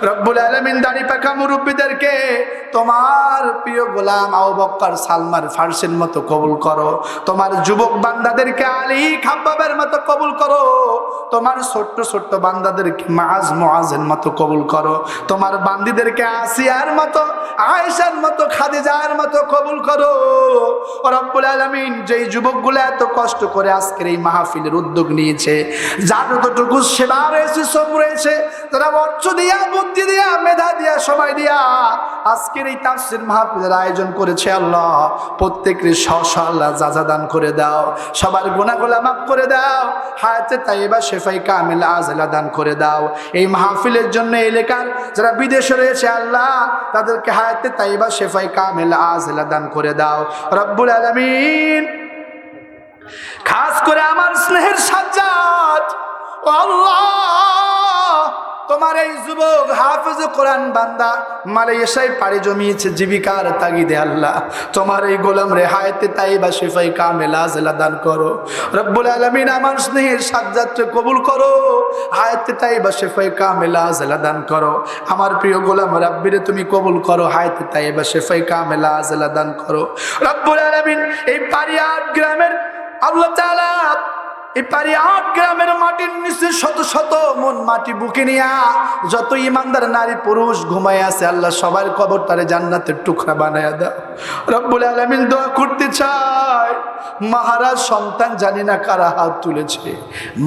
Speaker 1: রব্বুল আলামিন দাড়ি পাকা মুরব্বীদেরকে তোমার প্রিয় গোলাম আবু বকর সালমান ফারসির মতো কবুল করো। তোমার যুবক বান্দাদেরকে আলী খাব্বাবের মতো কবুল করো। তোমার ছোট্ট ছোট্ট বান্দাদেরকে মাআজ মুআজের মতো কবুল করো। তোমার বান্দিদেরকে আসিয়ার মতো আয়েশার মতো খাদিজার মতো কবুল করো। রব্বুল আলামিন যেই যুবকগুলো এত কষ্ট করে আজকের এই মাহফিলের উদ্যোগ নিয়েছে, যার যতটুকু সেবা রয়েছে সব রয়েছে, তারা অর্থ দিয়া বুদ্ধি দিয়া মেধা দিয়া সময় দিয়া আজকের এই তাফসীর মাহফিলের আয়োজন করেছে আল্লাহ, প্রত্যেকের স্ব আল্লাহ যাজা দান করে দাও। সবার গুনাহগুলো মাফ করে দাও। হায়াতে তাইবা শিফায়ে কামেলা আজলা দান করে দাও। এই মাহফিলের জন্য এলাকার যারা বিদেশে রয়েছে আল্লাহ, তাদেরকে হায়াতে তাইবা শিফায়ে কামেলা আজলা দান করে দাও। রব্বুল আলামিন খাস করে আমার স্নেহের সাজ্জাদ, ও আল্লাহ তোমার এই যুবক হাফেজ কোরআন বান্দা মালয়েশিয়ায় পাড়ি জমিয়েছে জীবিকার তাগিদে, আল্লাহ তোমার এই গোলাম রে হায়াতে তাইবা শিফায়ে কামেলা আজলা দান করো। রব্বুল আলামিন আমার স্নেহের সাজ্জাদকে কবুল করো, হায়াতে তাইবা শিফায়ে কামেলা আজলা দান করো। আমার প্রিয় গোলাম রাব্বিরে তুমি কবুল করো, হায়াতে তাইবা শিফায়ে কামেলা আজলা দান করো। রব্বুল আলামিন এই পারিয়াট গ্রামের আল্লাহ তাআলা এই পারিয়াট গ্রামের মাটির নিচে শত শত মন মাটি বুকে নিয়া যত ইমানদার নারী পুরুষ ঘুমায় আছে আল্লাহ সবার কবরটারে জান্নাতের টুকরা বানায়া দাও। রব্বুল আলামিন দোয়া করতে চাই, মাহারাজ সন্তান জানি না কারা হাত তুলেছে,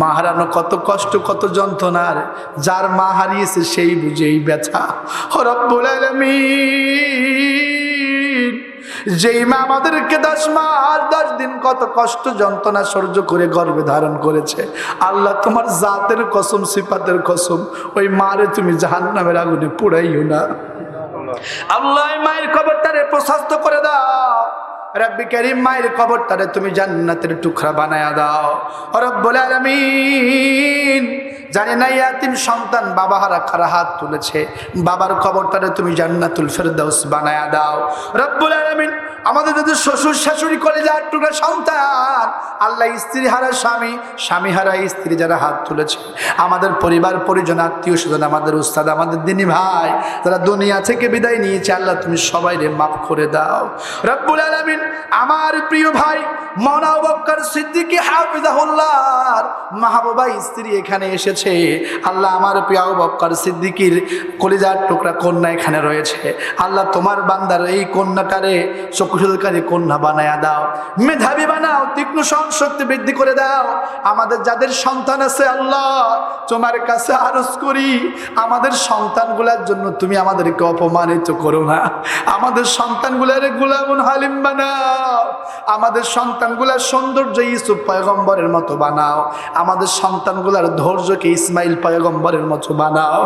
Speaker 1: মাহারানো কত কষ্ট কত যন্ত্রণার, যার মা হারিয়েছে সেই বুঝে এই ব্যথা। রব্বুল আলামিন যেই মা আমাদেরকে 10 মাস 10 দিন কত কষ্ট যন্ত্রণা সহ্য করে গর্ভে ধারণ করেছে, আল্লাহ তোমার জাতের কসম সিফাতের কসম ওই মারে তুমি জাহান্নামের আগুনে পোড়াইও না। আল্লাহ মায়ের কবরটারে প্রশস্ত করে দাও। রব্বি কারীম মায়ের কবরটারে তুমি জান্নাতের টুকরা বানায়া দাও। রব্বুল আলামিন জানি না ইয়াতিম সন্তান বাবা হারা কারা হাত তুলেছে, বাবার কবরটারে তুমি জান্নাতুল ফেরদাউস বানায়া দাও। রব্বুল আলামিন আমাদের যদি শ্বশুর শাশুড়ি কলেজার টুকরা সন্তান আল্লাহ স্ত্রী হারা স্বামী, স্বামী হারা স্ত্রী যারা হাত তুলেছে, আমাদের পরিবার পরিজন আত্মীয় স্বজন আমাদের উস্তাদ আমাদের দিনী ভাই যারা দুনিয়া থেকে বিদায় নিয়েছে আল্লাহ তুমি সবাইরে মাফ করে দাও। রব্বুল আলামিন আমার প্রিয় ভাই মাওলানা আবু বকর সিদ্দিক হাফিজাহুল্লাহর মাহবুবা স্ত্রী এখানে এসেছে, আল্লাহ আমার প্রিয় আবু বকর সিদ্দিকের কলিজার টুকরা কন্যা এখানে রয়েছে, আল্লাহ তোমার বান্দার এই কন্যাটারে চক্ষুশীলকারী কন্যা বানায়া দাও, মেধাবী বানাও, তীক্ষ্ণ সংশক্তি বৃদ্ধি করে দাও। আমাদের যাদের সন্তান আছে আল্লাহ তোমার কাছে আরজ করি আমাদের সন্তানগুলোর জন্য তুমি আমাদেরকে অপমানিত করো না, আমাদের সন্তানগুলারে গোলামুন হালিম বানাও, আমাদের সন্তানগুলার সৌন্দর্য ইউসুফ পয়গম্বরের মতো বানাও, আমাদের সন্তানগুলার ধৈর্যকে ইসমাইল পয়গম্বরের মতো বানাও।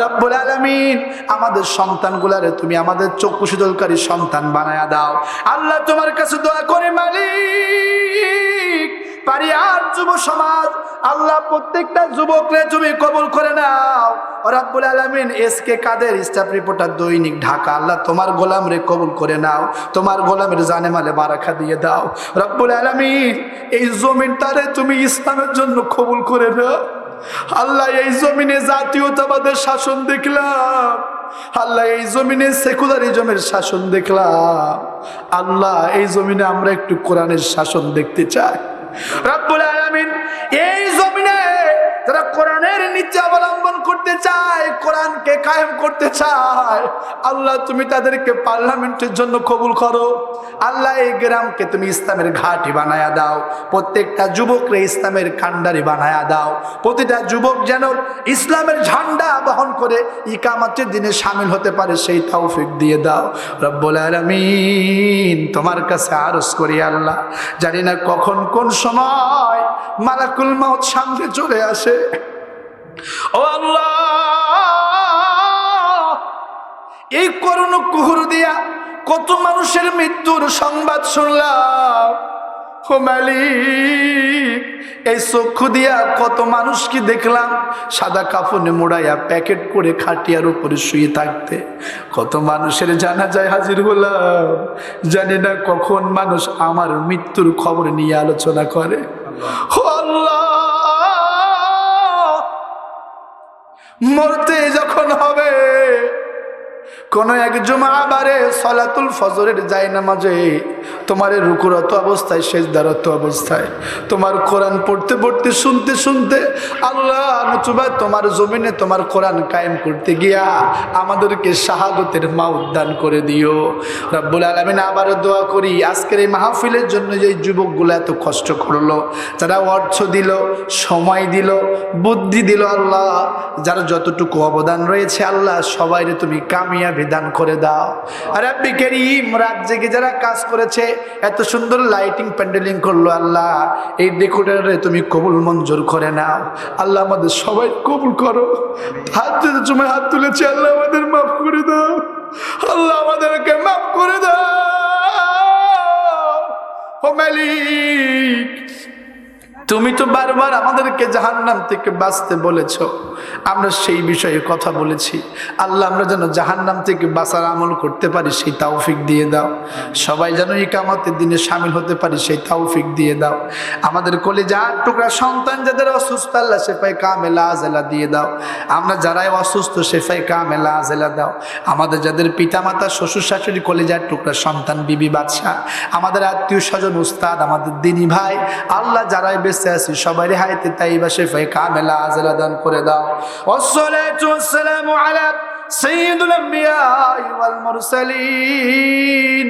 Speaker 1: রব্বুল আলামিন আমাদের সন্তানগুলারে তুমি আমাদের চক্ষু শীতলকারী সন্তান বানায়া দাও। আল্লাহ তোমার কাছে দোয়া করে মালিক পারিয়ার যুব সমাজ আল্লাহ প্রত্যেকটা যুবকরে তুমি কবুল করে নাও। রব্বুল আলামিন এসকে কাদের স্টাফ রিপোর্টার দৈনিক ঢাকা আল্লাহ তোমার গোলাম রে কবুল করে নাও, তোমার গোলামের জানে মালে বারাকা দিয়ে দাও। রব্বুল আলামিন এই জমিনটারে তুমি ইসলামের জন্য কবুল করে নাও। আল্লাহ এই জমিনে জাতীয়তাবাদের শাসন দেখলাম, আল্লাহ এই জমিনে সেকুলারিজমের শাসন দেখলাম, আল্লাহ এই জমিনে আমরা একটু কোরআনের শাসন দেখতে চাই। রব্বুল আলামিন এই জমিনে যারা কোরআনের নীতি অবলম্বন করতে চায়, কোরআনকে কায়েম করতে চায়, আল্লাহ তুমি তাদেরকে পার্লামেন্টের জন্য কবুল করো। আল্লাহ এই গ্রামকে তুমি ইসলামের ঘাঁটি বানায়া দাও, প্রত্যেকটা যুবকরে ইসলামের কান্ডারি বানায়া দাও, প্রতিটা যুবক যেন ইসলামের ঝান্ডা বহন করে ইকামতের দিনে শামিল হতে পারে সেই তৌফিক দিয়ে দাও। রব্বুল আলামিন তোমার কাছে আরজ করি আল্লাহ জানি না কখন কোন সময় মালাকুল মউত সামনে চলে আসে। ও আল্লাহ এই করুণ কুহুর দিয়া কত মানুষের মৃত্যুর সংবাদ শুনলাম ও মালিক, এই চক্ষু দিয়া কত মানুষকে দেখলাম সাদা কাফনে মোড়াইয়া প্যাকেট করে খাটিয়ার উপরে শুয়ে থাকতে। কত মানুষের জানাজায় হাজির হলাম, জানি না কখন মানুষ আমার মৃত্যুর খবর নিয়ে আলোচনা করে। ও আল্লাহ, মরতে যখন হবে, কোন এক জুমাবারে সালাতুল ফজরের জায়নামাজে তোমার রুকুরত অবস্থায়, সেজদারত অবস্থায়, তোমার কোরআন পড়তে পড়তে, শুনতে শুনতে, আল্লাহ নতুবা তোমার জমিনে তোমার কোরআন কায়েম করতে গিয়া আমাদেরকে শাহাদতের মাউত দান করে দিও রব্বুল আলামিন। আবারও দোয়া করি, আজকের এই মাহফিলের জন্য যে যুবকগুলো এত কষ্ট করলো, যারা অর্থ দিল, সময় দিল, বুদ্ধি দিল, আল্লাহ যারা যতটুকু অবদান রয়েছে, আল্লাহ সবাইরে তুমি কামিয়াবি দান করে দাও। আর রাব্বি কারীম, রাত জেগে যারা কাজ করেছে, এত সুন্দর লাইটিং প্যান্ডেলিং করলো, আল্লাহ এই ডেকোরেটরে তুমি কবুল মঞ্জুর করে নাও। আল্লাহ আমাদের সবাই কবুল করো। হাত জমে হাত তুলেছে, আল্লাহ আমাদের মাফ করে দাও, আল্লাহ আমাদেরকে মাফ করে দাও। ও মালিক, তুমি তো বারবার আমাদেরকে জাহান্নাম থেকে বাঁচতে বলেছো, আমরা সেই বিষয়ে কথা বলেছি। আল্লাহ আমরা যেন জাহান্নাম থেকে বাঁচার আমল করতে পারি, সেই তৌফিক দিয়ে দাও। সবাই যেন ইকামতের দিনে শামিল হতে পারি, সেই তৌফিক দিয়ে দাও। আমাদের কলিজার টুকরা সন্তান যাদের অসুস্থ, আল্লাহ শেফায়ে কামেলা আজেলা দিয়ে দাও। আমরা যারাই অসুস্থ, শেফায়ে কামেলা আজেলা দাও। আমাদের যাদের পিতামাতা, শ্বশুর শাশুড়ি, কলিজার টুকরা সন্তান, বিবি বাদশা, আমাদের আত্মীয় স্বজন, উস্তাদ, আমাদের দিনী ভাই, আল্লাহ যারাই বেঁচে আছি সবাই হায়াতে তাইবা শেফায়ে কামেলা আজেলা দান করে দাও। والصلاة والسلام على سيد الأنبياء والمرسلين।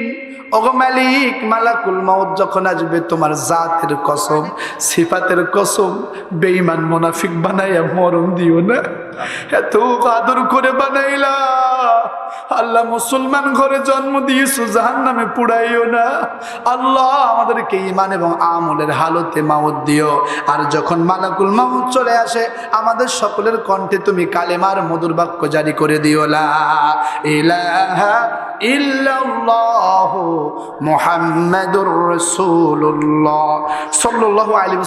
Speaker 1: ওগো মালিক, মালাকুল মাউত যখন আসবে, তোমার জাতের কসম, সিফাতের কসম, বেঈমান মুনাফিক বানাইয়া মরণ দিও না। এত আদর করে বানাইলা, আল্লাহ মুসলমান ঘরে জন্ম দিয়েছো, জাহান্নামে পুড়াইও না। আল্লাহ আমাদেরকে ঈমান এবং আমলের হালতে মাউত দিও। আর যখন মালাকুল মাউত চলে আসে, আমাদের সকলের কণ্ঠে তুমি কালেমার মধুর বাক্য জারি করে দিও, লা ইলাহা ইল্লাল্লাহু মুহাম্মাদুর রাসূলুল্লাহ সাল্লাল্লাহু আলাইহি